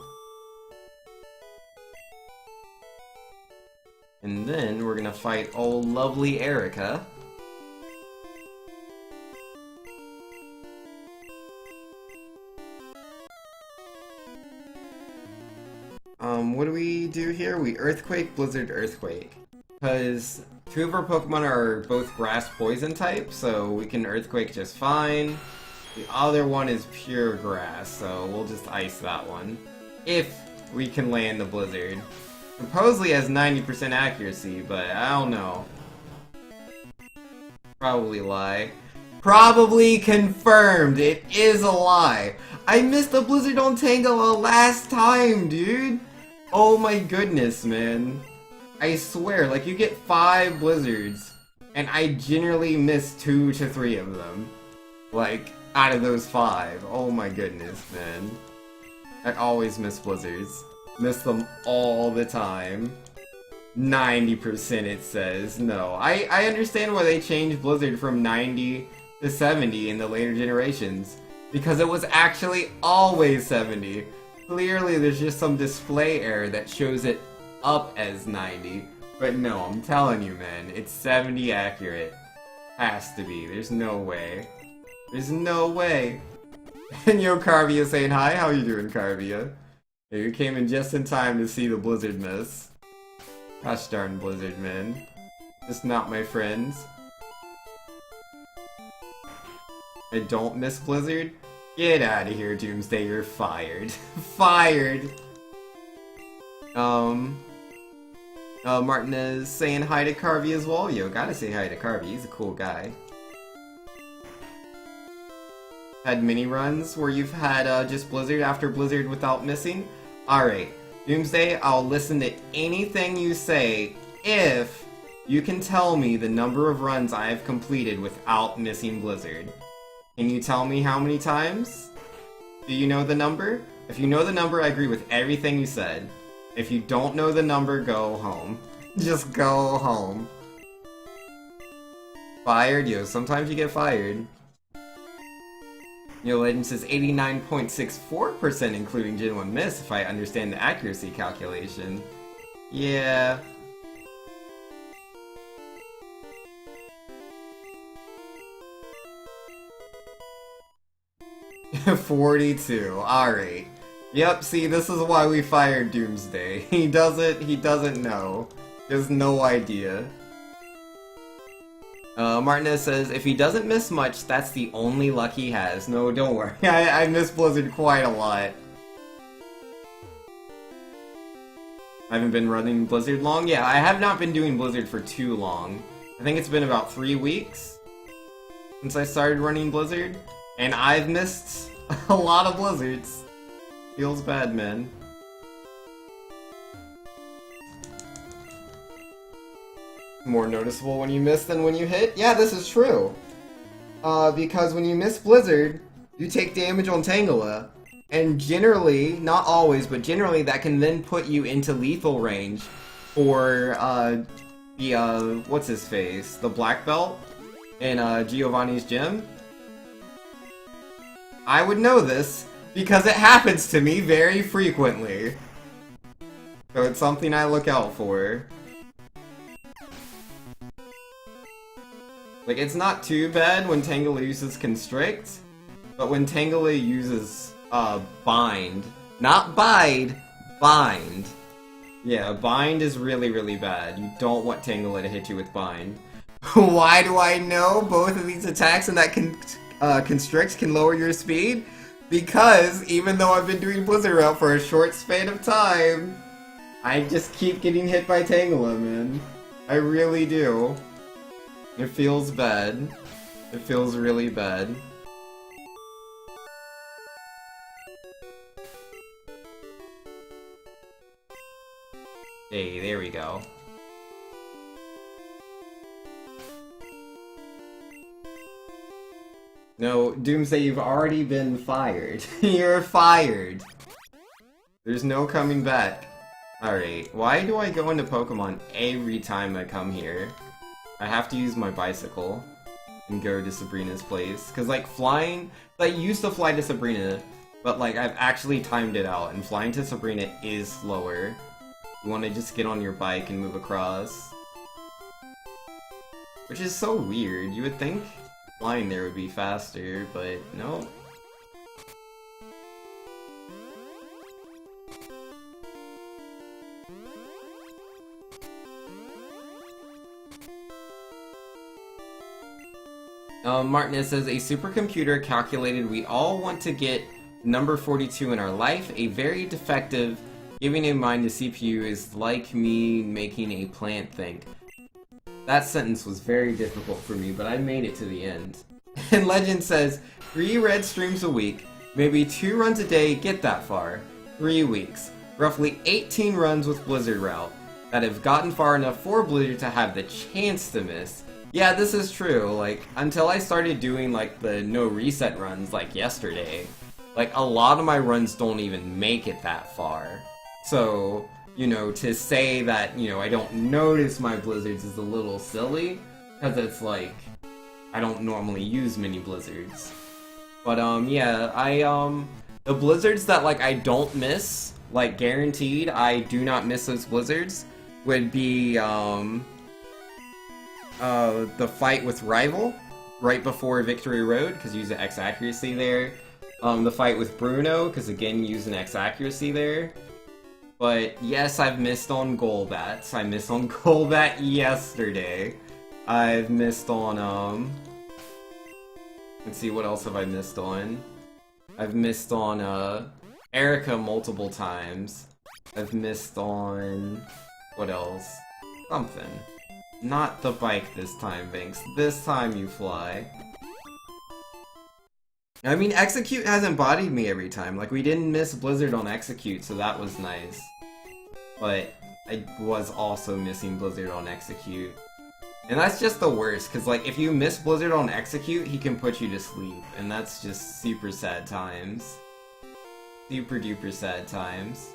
And then we're gonna fight old lovely Erica. What do we do here? We Earthquake, Blizzard, Earthquake. Because two of our Pokemon are both Grass Poison type, so we can Earthquake just fine. The other one is pure Grass, so we'll just Ice that one. If we can land the Blizzard. Supposedly has 90% accuracy, but I don't know. Probably lie. Probably confirmed! It is a lie! I missed the Blizzard on Tangela last time, dude! Oh my goodness, man. I swear, like, you get 5 Blizzards, and I generally miss 2 to 3 of them. Like, out of those 5. Oh my goodness, man. I always miss Blizzards. Miss them all the time. 90% it says. No. I understand why they changed Blizzard from 90 to 70 in the later generations. Because it was actually always 70. Clearly there's just some display error that shows it up as 90. But no, I'm telling you, man, it's 70 accurate. Has to be. There's no way. There's no way. And yo, Carvia saying hi. How you doing, Carvia? Yeah, you came in just in time to see the Blizzard miss. Gosh darn Blizzard, man. Just not my friends. I don't miss Blizzard? Get out of here, Doomsday, you're fired. Fired! Martinez saying hi to Carvey as well. Yo, gotta say hi to Carvey, he's a cool guy. Had mini runs where you've had just Blizzard after Blizzard without missing? Alright, Doomsday, I'll listen to anything you say if you can tell me the number of runs I have completed without missing Blizzard. Can you tell me how many times? Do you know the number? If you know the number, I agree with everything you said. If you don't know the number, go home. Just go home. Fired? Yo, sometimes you get fired. Yo, Legend says 89.64% including Gen 1 miss if I understand the accuracy calculation. Yeah. $42. Alright. Yep, see, this is why we fired Doomsday. He doesn't know. He has no idea. Martinez says, if he doesn't miss much, that's the only luck he has. No, don't worry. I miss Blizzard quite a lot. I haven't been running Blizzard long? Yeah, I have not been doing Blizzard for too long. I think it's been about 3 weeks since I started running Blizzard. And I've missed a lot of Blizzards. Feels bad, man. More noticeable when you miss than when you hit? Yeah, this is true. Because when you miss Blizzard, you take damage on Tangela. And generally, not always, but generally that can then put you into lethal range for, what's his face? The Black Belt in, Giovanni's gym. I would know this, because it happens to me very frequently. So it's something I look out for. Like, it's not too bad when Tangela uses Constrict, but when Tangela uses, Bind, not Bide, Bind. Yeah, Bind is really, really bad. You don't want Tangela to hit you with Bind. Why do I know both of these attacks and that Constrict can lower your speed? Because, even though I've been doing Blizzard Route for a short span of time, I just keep getting hit by Tangela, man. I really do. It feels bad. It feels really bad. Hey, there we go. No, Doomsday, you've already been fired. You're fired. There's no coming back. Alright, why do I go into Pokemon every time I come here? I have to use my bicycle and go to Sabrina's place. Cause like flying, I used to fly to Sabrina, but like I've actually timed it out and flying to Sabrina is slower. You wanna just get on your bike and move across. Which is so weird, you would think flying there would be faster, but no. Martinez says, a supercomputer calculated we all want to get number 42 in our life. A very defective, giving in mind the CPU is like me making a plant think. That sentence was very difficult for me, but I made it to the end. And Legend says, 3 red streams a week, maybe 2 runs a day, get that far. 3 weeks. Roughly 18 runs with Blizzard Route that have gotten far enough for Blizzard to have the chance to miss. Yeah, this is true. Like, until I started doing, like, the no reset runs, like, yesterday, like, a lot of my runs don't even make it that far. So, you know, to say that, you know, I don't notice my blizzards is a little silly, because it's, like, I don't normally use mini blizzards. But, yeah, the blizzards that, like, I don't miss, like, guaranteed, I do not miss those blizzards, would be, the fight with Rival, right before Victory Road, because you use the X accuracy there. The fight with Bruno, because again, you use an X accuracy there. But yes, I've missed on Golbats. I missed on Golbat yesterday. I've missed on, let's see, what else have I missed on? I've missed on, Erica multiple times. I've missed on, what else? Something. Not the bike this time, Banks. This time you fly. I mean, Execute hasn't bodied me every time. Like, we didn't miss Blizzard on Execute, so that was nice. But I was also missing Blizzard on Execute. And that's just the worst, because, like, if you miss Blizzard on Execute, he can put you to sleep. And that's just super sad times. Super duper sad times.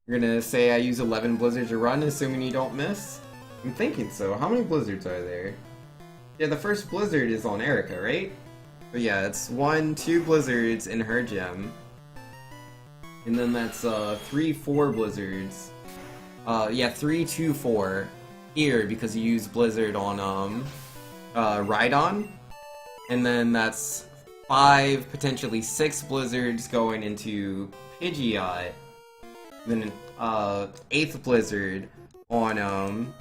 You're gonna say I use 11 blizzards a run, assuming you don't miss? I'm thinking so. How many blizzards are there? Yeah, the first blizzard is on Erica, right? But yeah, it's 1, 2 blizzards in her gem. And then that's 3, 4 blizzards. Yeah, 3, 2, 4 here because you use blizzard on Rhydon. And then that's 5, potentially 6 blizzards going into Pidgeot. Then an 8th blizzard on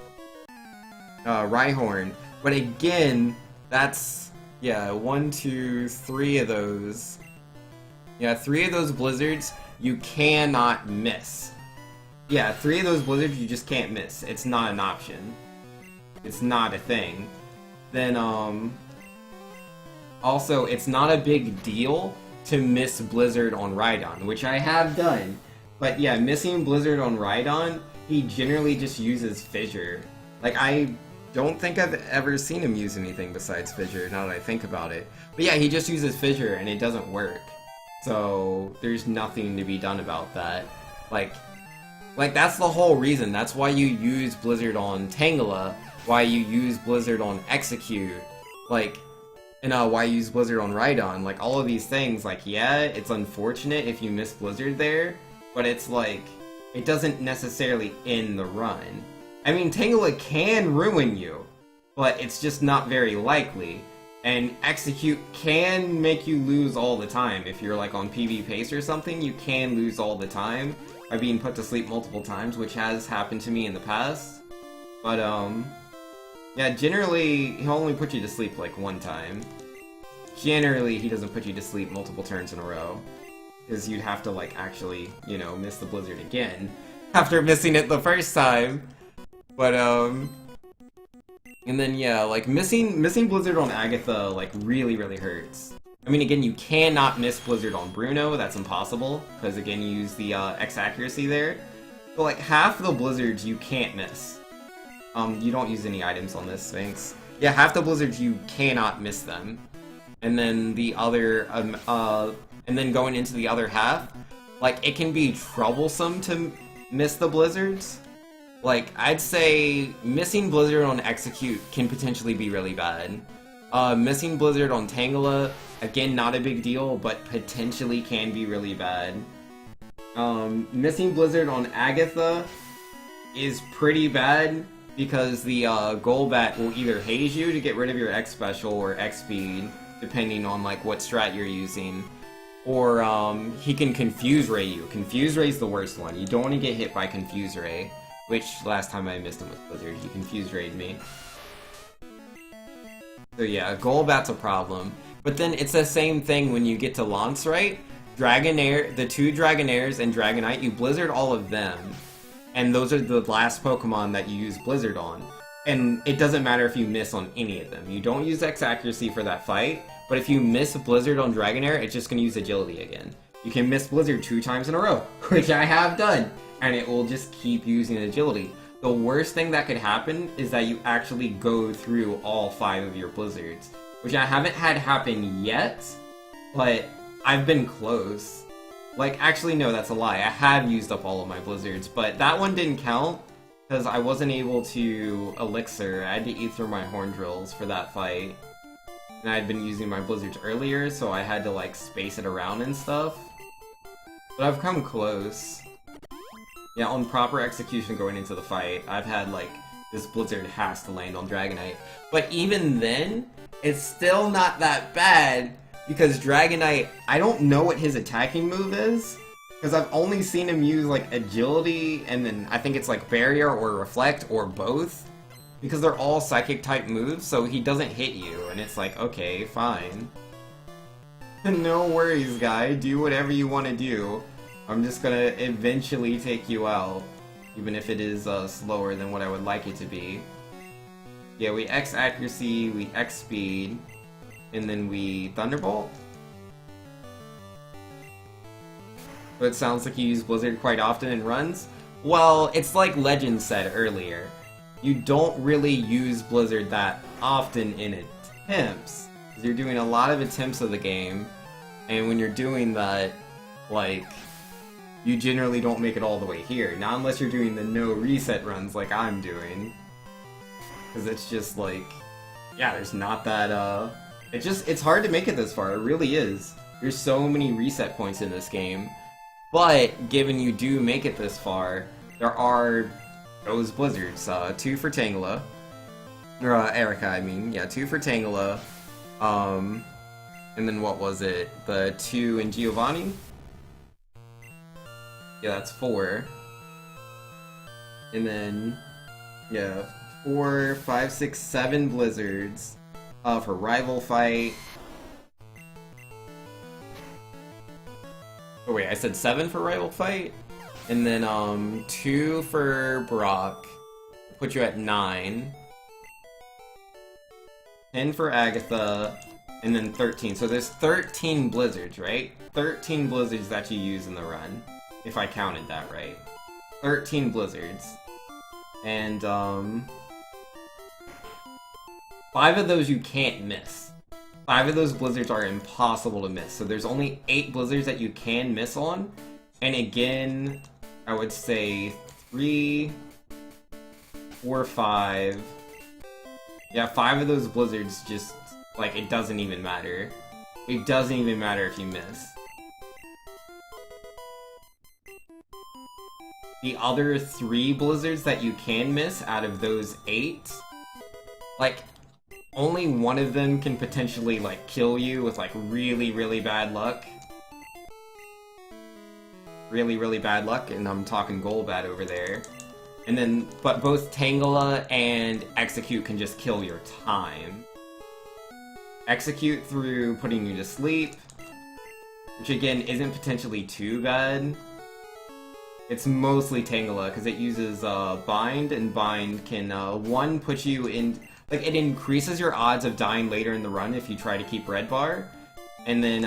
Rhyhorn. But again, that's, yeah, 1, 2, 3 of those. Yeah, 3 of those blizzards you cannot miss. Yeah, 3 of those blizzards you just can't miss. It's not an option. It's not a thing. Then also, it's not a big deal to miss Blizzard on Rhydon, which I have done. But yeah, missing Blizzard on Rhydon, he generally just uses Fissure. Like, I don't think I've ever seen him use anything besides Fissure, now that I think about it. But yeah, he just uses Fissure, and it doesn't work. So, there's nothing to be done about that. Like, that's the whole reason. That's why you use Blizzard on Tangela, why you use Blizzard on Execute, like, and why you use Blizzard on Rhydon. Like, all of these things, like, yeah, it's unfortunate if you miss Blizzard there, but it's like, it doesn't necessarily end the run. I mean, Tangela can ruin you, but it's just not very likely. And Execute can make you lose all the time. If you're like on PB pace or something, you can lose all the time by being put to sleep multiple times, which has happened to me in the past. But, yeah, generally, he'll only put you to sleep like one time. Generally, he doesn't put you to sleep multiple turns in a row. Because you'd have to, like, actually, you know, miss the blizzard again after missing it the first time. But, and then, yeah, like, missing Blizzard on Agatha, like, really, really hurts. I mean, again, you cannot miss Blizzard on Bruno, that's impossible, because, again, you use the, X accuracy there. But, like, half the Blizzards you can't miss. You don't use any items on this Sphinx. Yeah, half the Blizzards you cannot miss them. And then the other, and then going into the other half, like, it can be troublesome to miss the Blizzards. Like, I'd say missing Blizzard on Execute can potentially be really bad. Missing Blizzard on Tangela, again, not a big deal, but potentially can be really bad. Missing Blizzard on Agatha is pretty bad, because the Golbat will either haze you to get rid of your X special or X speed, depending on like what strat you're using. Or he can Confuse Ray you. Confuse Ray's the worst one. You don't want to get hit by Confuse Ray. Which, last time I missed him with Blizzard, he Confuse Ray'd me. So yeah, Golbat's a problem. But then it's the same thing when you get to Lance, right? Dragonair, the two Dragonairs and Dragonite, you Blizzard all of them. And those are the last Pokemon that you use Blizzard on. And it doesn't matter if you miss on any of them. You don't use X accuracy for that fight, but if you miss Blizzard on Dragonair, it's just going to use Agility again. You can miss Blizzard 2 times in a row, which I have done, and it will just keep using Agility. The worst thing that could happen is that you actually go through all 5 of your Blizzards, which I haven't had happen yet, but I've been close. Like, actually, no, that's a lie. I have used up all of my Blizzards, but that one didn't count, because I wasn't able to Elixir. I had to eat through my Horn Drills for that fight. And I had been using my Blizzards earlier, so I had to, like, space it around and stuff. But I've come close. Yeah, on proper execution going into the fight, I've had, like, this Blizzard has to land on Dragonite. But even then, it's still not that bad, because Dragonite, I don't know what his attacking move is, because I've only seen him use, like, Agility, and then I think it's, like, Barrier or Reflect, or both. Because they're all Psychic-type moves, so he doesn't hit you, and it's like, okay, fine. No worries, guy. Do whatever you want to do. I'm just gonna eventually take you out, even if it is slower than what I would like it to be. Yeah, we X accuracy, we X speed, and then we Thunderbolt. So it sounds like you use Blizzard quite often in runs. Well, it's like Legend said earlier. You don't really use Blizzard that often in attempts. Because you're doing a lot of attempts of the game, and when you're doing that, like, you generally don't make it all the way here. Not unless you're doing the no reset runs like I'm doing. Because it's just like, yeah, there's not that, it's hard to make it this far, it really is. There's so many reset points in this game. But, given you do make it this far, there are those Blizzards, 2 for Tangela, or Erica, I mean, yeah, 2 for Tangela, and then what was it, the 2 in Giovanni? Yeah, that's 4, and then, yeah, 4, 5, 6, 7 Blizzards, for Rival Fight. Oh wait, I said 7 for Rival Fight? And then, 2 for Brock, put you at 9. 10 for Agatha, and then 13. So there's 13 Blizzards, right? 13 Blizzards that you use in the run, if I counted that right. 13 Blizzards. And, 5 of those you can't miss. 5 of those Blizzards are impossible to miss. So there's only 8 Blizzards that you can miss on. And again, I would say 3, 4, 5. Yeah, 5 of those Blizzards just, like, it doesn't even matter. It doesn't even matter if you miss. the other 3 blizzards that you can miss out of those 8, like, only one of them can potentially, like, kill you with, like, really, really bad luck. Really, really bad luck, and I'm talking Golbat over there. And then, but both Tangela and Execute can just kill your time. Execute through putting you to sleep, which again isn't potentially too bad. It's mostly Tangela, because it uses Bind, and Bind can, 1, put you in... Like, it increases your odds of dying later in the run if you try to keep Red Bar. And then,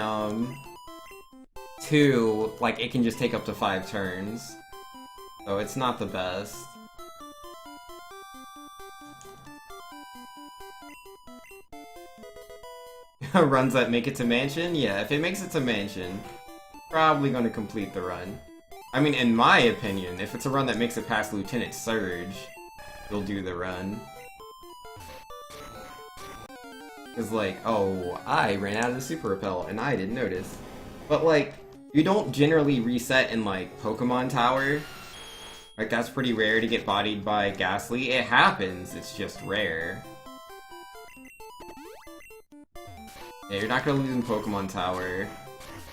2, like, it can just take up to 5 turns. So it's not the best. Runs that make it to Mansion? Yeah, if it makes it to Mansion, probably gonna complete the run. I mean, in my opinion, if it's a run that makes it past Lieutenant Surge, you'll do the run. Cause like, oh, I ran out of the Super Repel, and I didn't notice. But like, you don't generally reset in like Pokemon Tower. Like, that's pretty rare to get bodied by Ghastly. It happens, it's just rare. Yeah, you're not gonna lose in Pokemon Tower. You're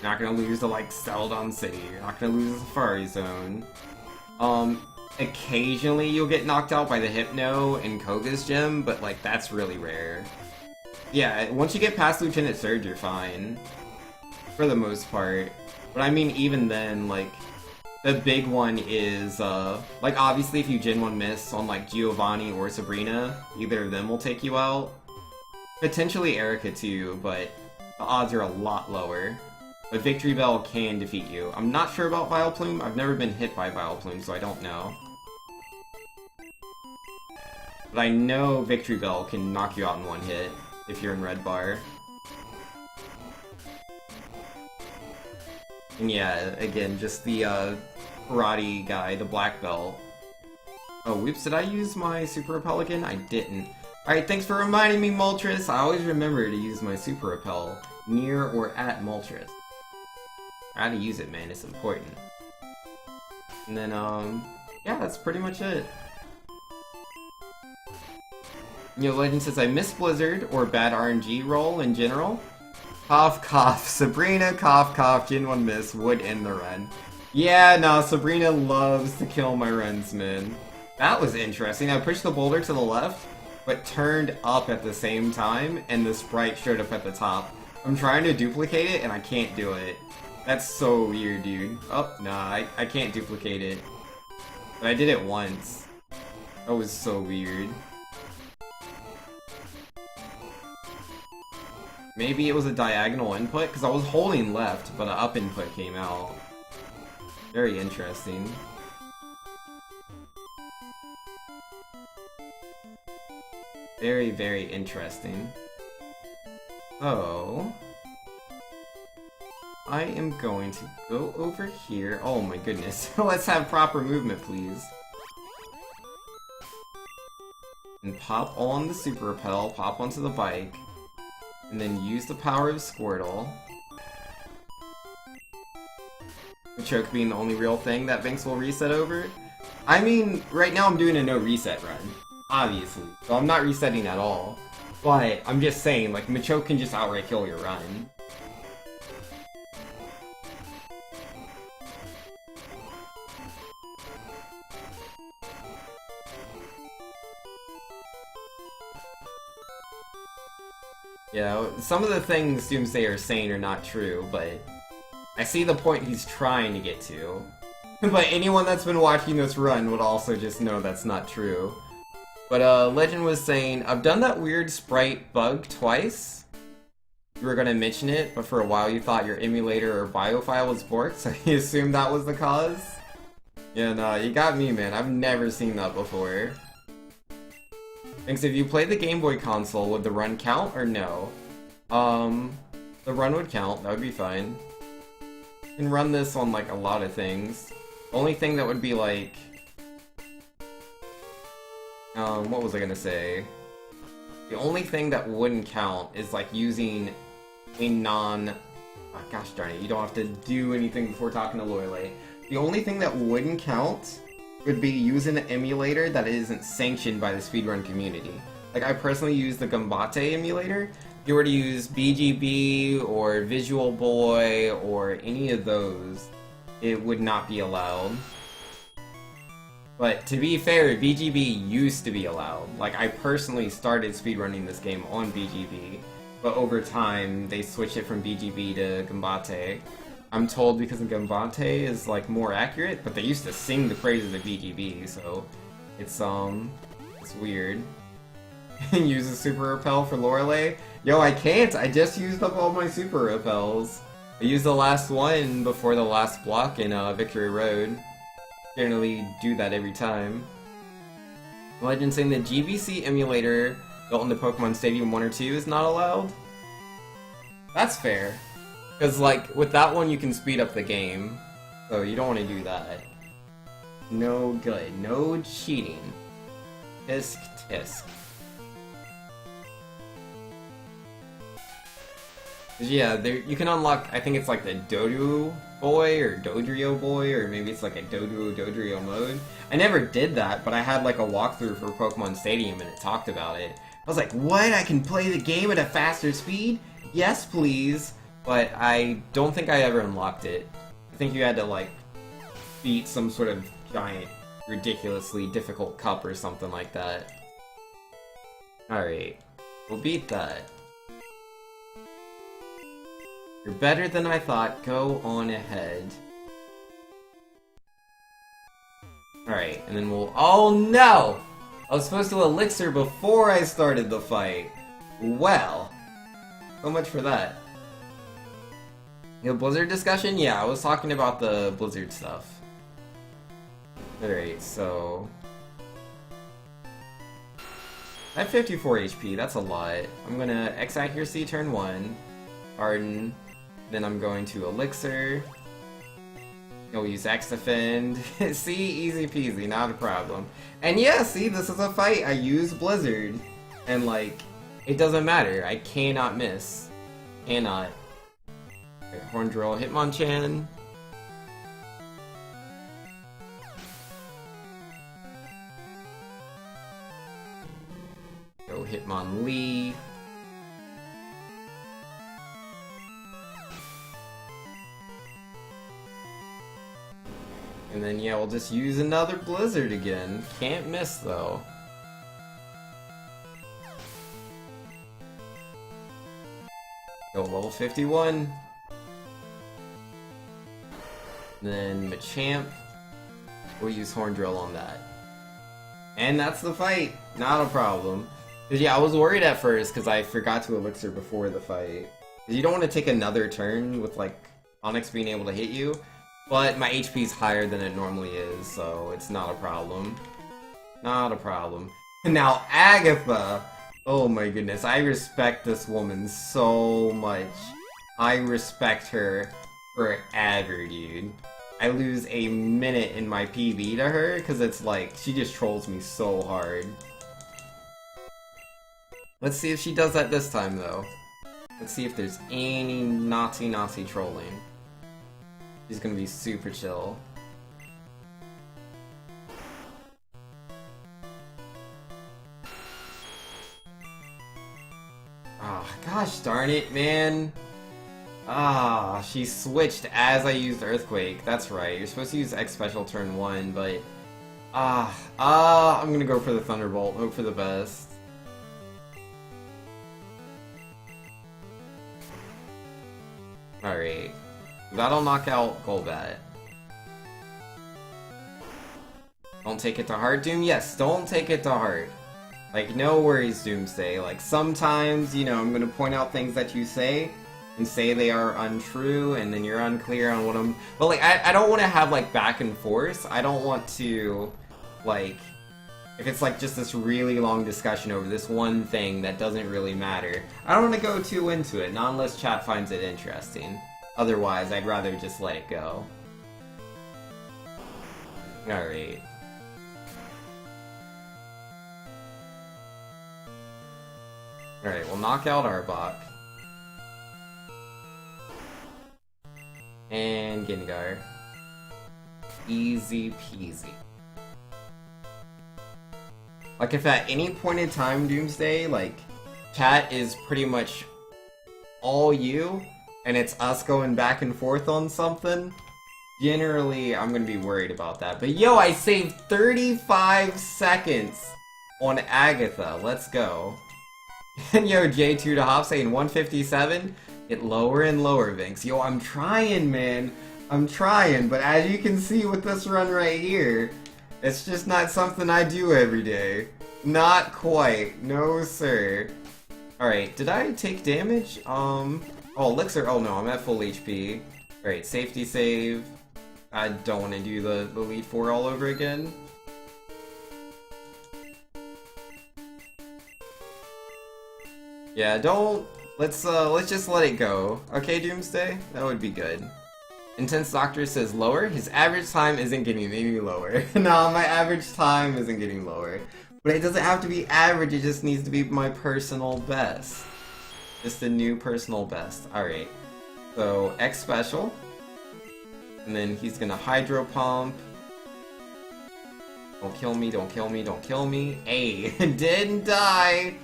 not gonna lose to, like, Celadon City. You're not gonna lose the Safari Zone. Occasionally you'll get knocked out by the Hypno and Koga's Gym, but, like, that's really rare. Yeah, once you get past Lieutenant Surge, you're fine. For the most part. But I mean, even then, like, the big one is, like, obviously if you Gen 1 miss on, like, Giovanni or Sabrina, either of them will take you out. Potentially Erica too, but the odds are a lot lower. But Victory Bell can defeat you. I'm not sure about Vileplume. I've never been hit by Vileplume, so I don't know. But I know Victory Bell can knock you out in 1 hit if you're in Red Bar. And yeah, again, just the karate guy, the black belt. Oh, whoops, did I use my Super Repel again? I didn't. Alright, thanks for reminding me, Moltres. I always remember to use my Super Repel near or at Moltres. How to use it, man, it's important. And then, yeah, that's pretty much it. You know, Legend says, I miss Blizzard, or bad RNG roll in general. Cough, cough. Sabrina, cough, cough. Gen 1 miss would end the run. Yeah, no, Sabrina loves to kill my runs, man. That was interesting. I pushed the boulder to the left, but turned up at the same time, and the sprite showed up at the top. I'm trying to duplicate it, and I can't do it. That's so weird, dude. Oh, nah, I can't duplicate it. But I did it once. That was so weird. Maybe it was a diagonal input, because I was holding left, but an up input came out. Very interesting. Very, very interesting. So, I am going to go over here. Oh my goodness. Let's have proper movement, please. And pop on the Super Repel, pop onto the bike, and then use the power of Squirtle. Machoke being the only real thing that Binks will reset over. I mean, right now I'm doing a no reset run, obviously, so I'm not resetting at all. But I'm just saying, like, Machoke can just outright kill your run. Yeah, some of the things Doomsday are saying are not true, but I see the point he's trying to get to. But anyone that's been watching this run would also just know that's not true. But Legend was saying, I've done that weird sprite bug twice. You were gonna mention it, but for a while you thought your emulator or biofile was borked, so you assumed that was the cause? Yeah, no, you got me, man. I've never seen that before. Thanks. If you play the Game Boy console, would the run count or no? The run would count. That would be fine. You can run this on, like, a lot of things. The only thing that would be, like... what was I gonna say? The only thing that wouldn't count is, like, using a non... Oh, gosh darn it, you don't have to do anything before talking to Lorelei. The only thing that wouldn't count would be using an emulator that isn't sanctioned by the speedrun community. Like, I personally use the Gambate emulator. If you were to use BGB or Visual Boy or any of those, it would not be allowed. But to be fair, BGB used to be allowed. Like, I personally started speedrunning this game on BGB, but over time, they switched it from BGB to Gambate. I'm told because Gambate is, like, more accurate, but they used to sing the praises of BGB, so it's weird. Use a super repel for Lorelei? Yo, I can't! I just used up all my super repels. I used the last one before the last block in Victory Road. Generally do that every time. Legend saying the GBC emulator built into Pokemon Stadium 1 or 2 is not allowed? That's fair. Because, like, with that one you can speed up the game. So you don't want to do that. No good. No cheating. Tisk tisk. Yeah, you can unlock, I think it's like the Dodu Boy, or Dodrio Boy, or maybe it's like a Dodrio mode. I never did that, but I had like a walkthrough for Pokemon Stadium and it talked about it. I was like, what? I can play the game at a faster speed? Yes, please. But I don't think I ever unlocked it. I think you had to like beat some sort of giant, ridiculously difficult cup or something like that. Alright, we'll beat that. You're better than I thought, go on ahead. Alright, and then we'll— oh no! I was supposed to elixir before I started the fight. Well, so much for that. Blizzard discussion? Yeah, I was talking about the Blizzard stuff. Alright, so I have 54 HP, that's a lot. I'm gonna X Accuracy turn 1, Harden, then I'm going to Elixir. You'll use X Defend. See, easy peasy, not a problem. And yeah, see, this is a fight. I use Blizzard. And like, it doesn't matter. I cannot miss. Cannot. Okay, Horn Drill, Hitmonchan. Go Hitmonlee. And then, yeah, we'll just use another Blizzard again. Can't miss, though. Go level 51. Then Machamp. We'll use Horn Drill on that. And that's the fight. Not a problem. Cause yeah, I was worried at first because I forgot to Elixir before the fight. Cause you don't want to take another turn with, like, Onyx being able to hit you. But my HP is higher than it normally is, so it's not a problem. Not a problem. Now, Agatha! Oh my goodness, I respect this woman so much. I respect her forever, dude. I lose a minute in my PB to her, because it's like, she just trolls me so hard. Let's see if she does that this time, though. Let's see if there's any naughty trolling. She's gonna be super chill. Ah, oh, gosh darn it, man. Ah, she switched as I used Earthquake. That's right. You're supposed to use X Special turn 1, but I'm gonna go for the Thunderbolt. Hope for the best. Alright. That'll knock out Golbat. Don't take it to heart, Doom? Yes, don't take it to heart. Like, no worries, Doomsday. Like, sometimes, you know, I'm gonna point out things that you say, and say they are untrue, and then you're unclear on what I'm— but, like, I don't want to have, like, back and forth. I don't want to, like— if it's, like, just this really long discussion over this one thing that doesn't really matter, I don't want to go too into it, not unless chat finds it interesting. Otherwise, I'd rather just let it go. Alright. Alright, we'll knock out Arbok. And Gengar. Easy peasy. Like, if at any point in time, Doomsday, like, chat is pretty much all you, and it's us going back and forth on something, generally, I'm gonna be worried about that. But yo, I saved 35 seconds on Agatha. Let's go. And yo, J2 to Hop saying 157. Get lower and lower, Vinx. Yo, I'm trying, man. I'm trying, but as you can see with this run right here, it's just not something I do every day. Not quite. No, sir. Alright, did I take damage? Oh, Elixir. Oh no, I'm at full HP. Alright, safety save. I don't want to do the Elite Four all over again. Yeah, don't... Let's just let it go. Okay, Doomsday? That would be good. Intense Doctor says lower. His average time isn't getting any lower. No, my average time isn't getting lower. But it doesn't have to be average, it just needs to be my personal best. Just a new personal best. Alright. So, X Special. And then he's gonna Hydro Pump. Don't kill me, don't kill me, don't kill me. Hey, didn't die!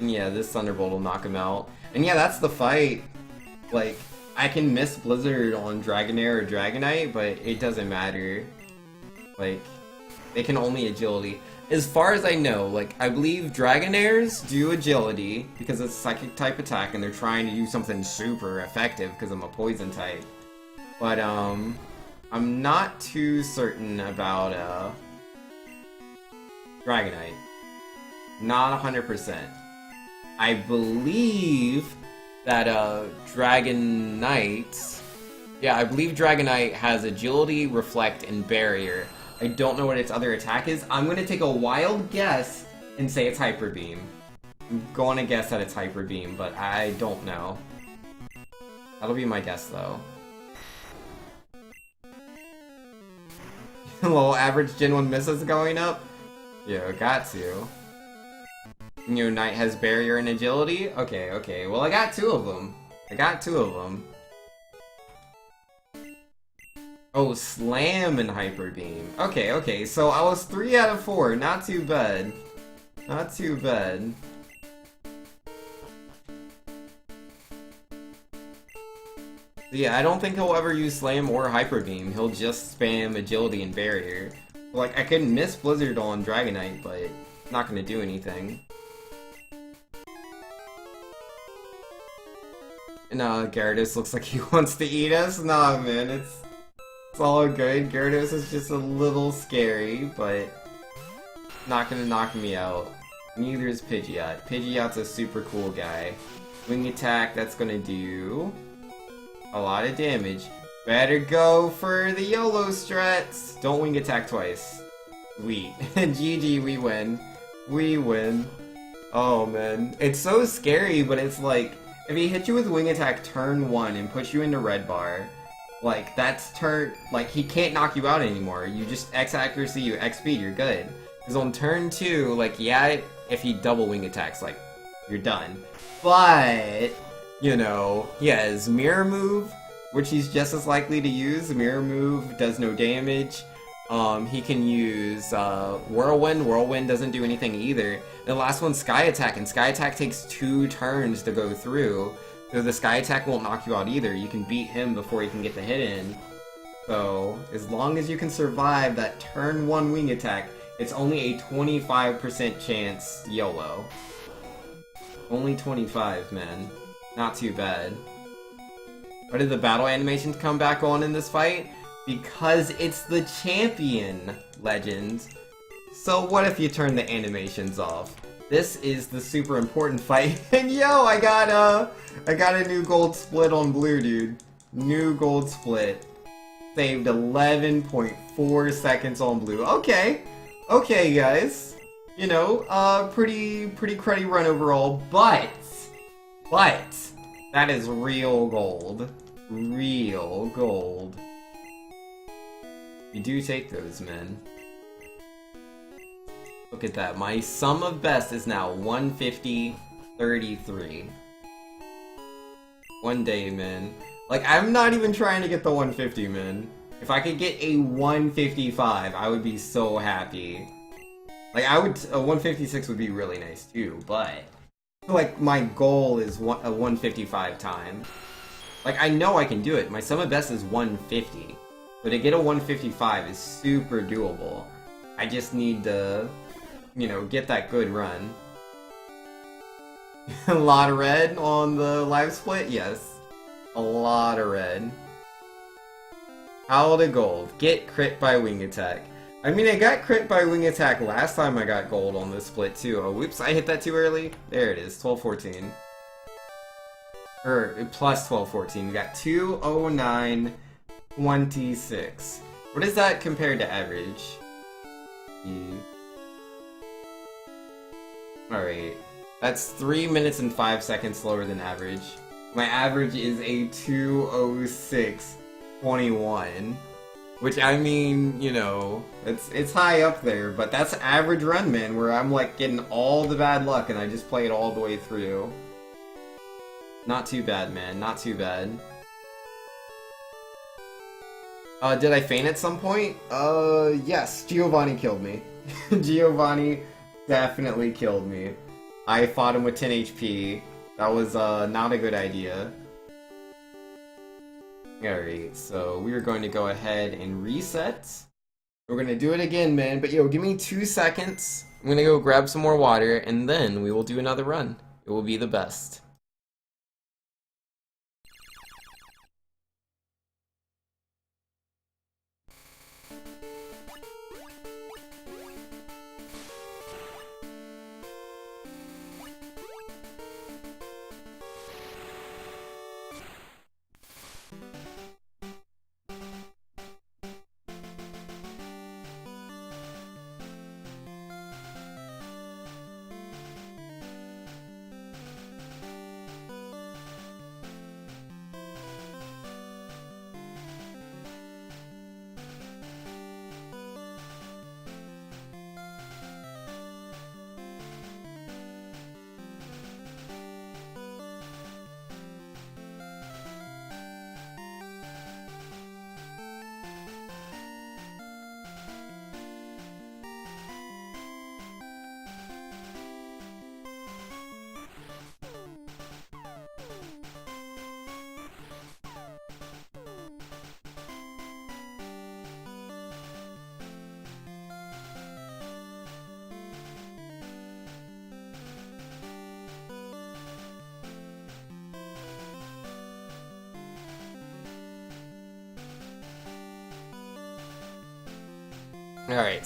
And yeah, this Thunderbolt will knock him out. And yeah, that's the fight. Like, I can miss Blizzard on Dragonair or Dragonite, but it doesn't matter. Like, they can only agility. As far as I know, like, I believe Dragonairs do agility because it's a psychic type attack and they're trying to do something super effective because I'm a poison type. But, I'm not too certain about, Dragonite. Not 100%. I believe that, Dragonite... Yeah, I believe Dragonite has Agility, Reflect, and Barrier. I don't know what its other attack is. I'm gonna take a wild guess and say it's Hyper Beam. I'm gonna guess that it's Hyper Beam, but I don't know. That'll be my guess, though. Little average Gen 1 misses going up? Yeah, got to. You know, Knight has Barrier and Agility? Okay, okay. Well, I got two of them. I got two of them. Oh, Slam and Hyper Beam. Okay, okay. So I was 3 out of 4. Not too bad. Not too bad. Yeah, I don't think he'll ever use Slam or Hyper Beam. He'll just spam Agility and Barrier. Like, I couldn't miss Blizzard on Dragonite, but it's not gonna do anything. And Gyarados looks like he wants to eat us. Nah, man, it's all good. Gyarados is just a little scary, but not gonna knock me out. Neither is Pidgeot. Pidgeot's a super cool guy. Wing attack, that's gonna do a lot of damage. Better go for the YOLO strats. Don't wing attack twice. Sweet. GG, we win. We win. Oh man. It's so scary, but it's like, if he hits you with wing attack turn 1 and puts you into red bar, like, that's like, he can't knock you out anymore. You just X accuracy, you X speed, you're good. Because on turn 2, like, yeah, if he double wing attacks, like, you're done. But, you know, he has Mirror Move, which he's just as likely to use. Mirror Move does no damage. He can use Whirlwind. Whirlwind doesn't do anything either. The last one's Sky Attack, and Sky Attack takes 2 turns to go through. So the Sky Attack won't knock you out either. You can beat him before he can get the hit in. So, as long as you can survive that turn 1 wing attack, it's only a 25% chance YOLO. Only 25, man. Not too bad. Why did the battle animations come back on in this fight? Because it's the champion, legend. So what if you turn the animations off? This is the super important fight. And yo, I got a new gold split on blue, dude. New gold split. Saved 11.4 seconds on blue. Okay. Okay, guys. You know, pretty cruddy run overall, but that is real gold. Real gold. You do take those, man. Look at that. My sum of best is now 150.33. One day, man. Like, I'm not even trying to get the 150, man. If I could get a 155, I would be so happy. Like, a 156 would be really nice too, but I feel like my goal is a 155 time. Like, I know I can do it. My summit best is 150. But to get a 155 is super doable. I just need to, you know, get that good run. A lot of red on the live split? Yes. A lot of red. How to gold. Get crit by wing attack. I mean, I got crit by wing attack last time I got gold on this split too. Oh, whoops, I hit that too early. There it is, 1214. Or, plus 1214. We got 209.26. What is that compared to average? Alright. That's 3 minutes and 5 seconds slower than average. My average is a 206.21. Which, I mean, you know, it's high up there, but that's average run, man, where I'm like getting all the bad luck and I just play it all the way through. Not too bad, man, not too bad. Did I faint at some point? Yes, Giovanni killed me. Giovanni definitely killed me. I fought him with 10 HP. That was, not a good idea. Alright, so we are going to go ahead and reset. We're gonna do it again, man, but yo, give me 2 seconds. I'm gonna go grab some more water, and then we will do another run. It will be the best. Alright.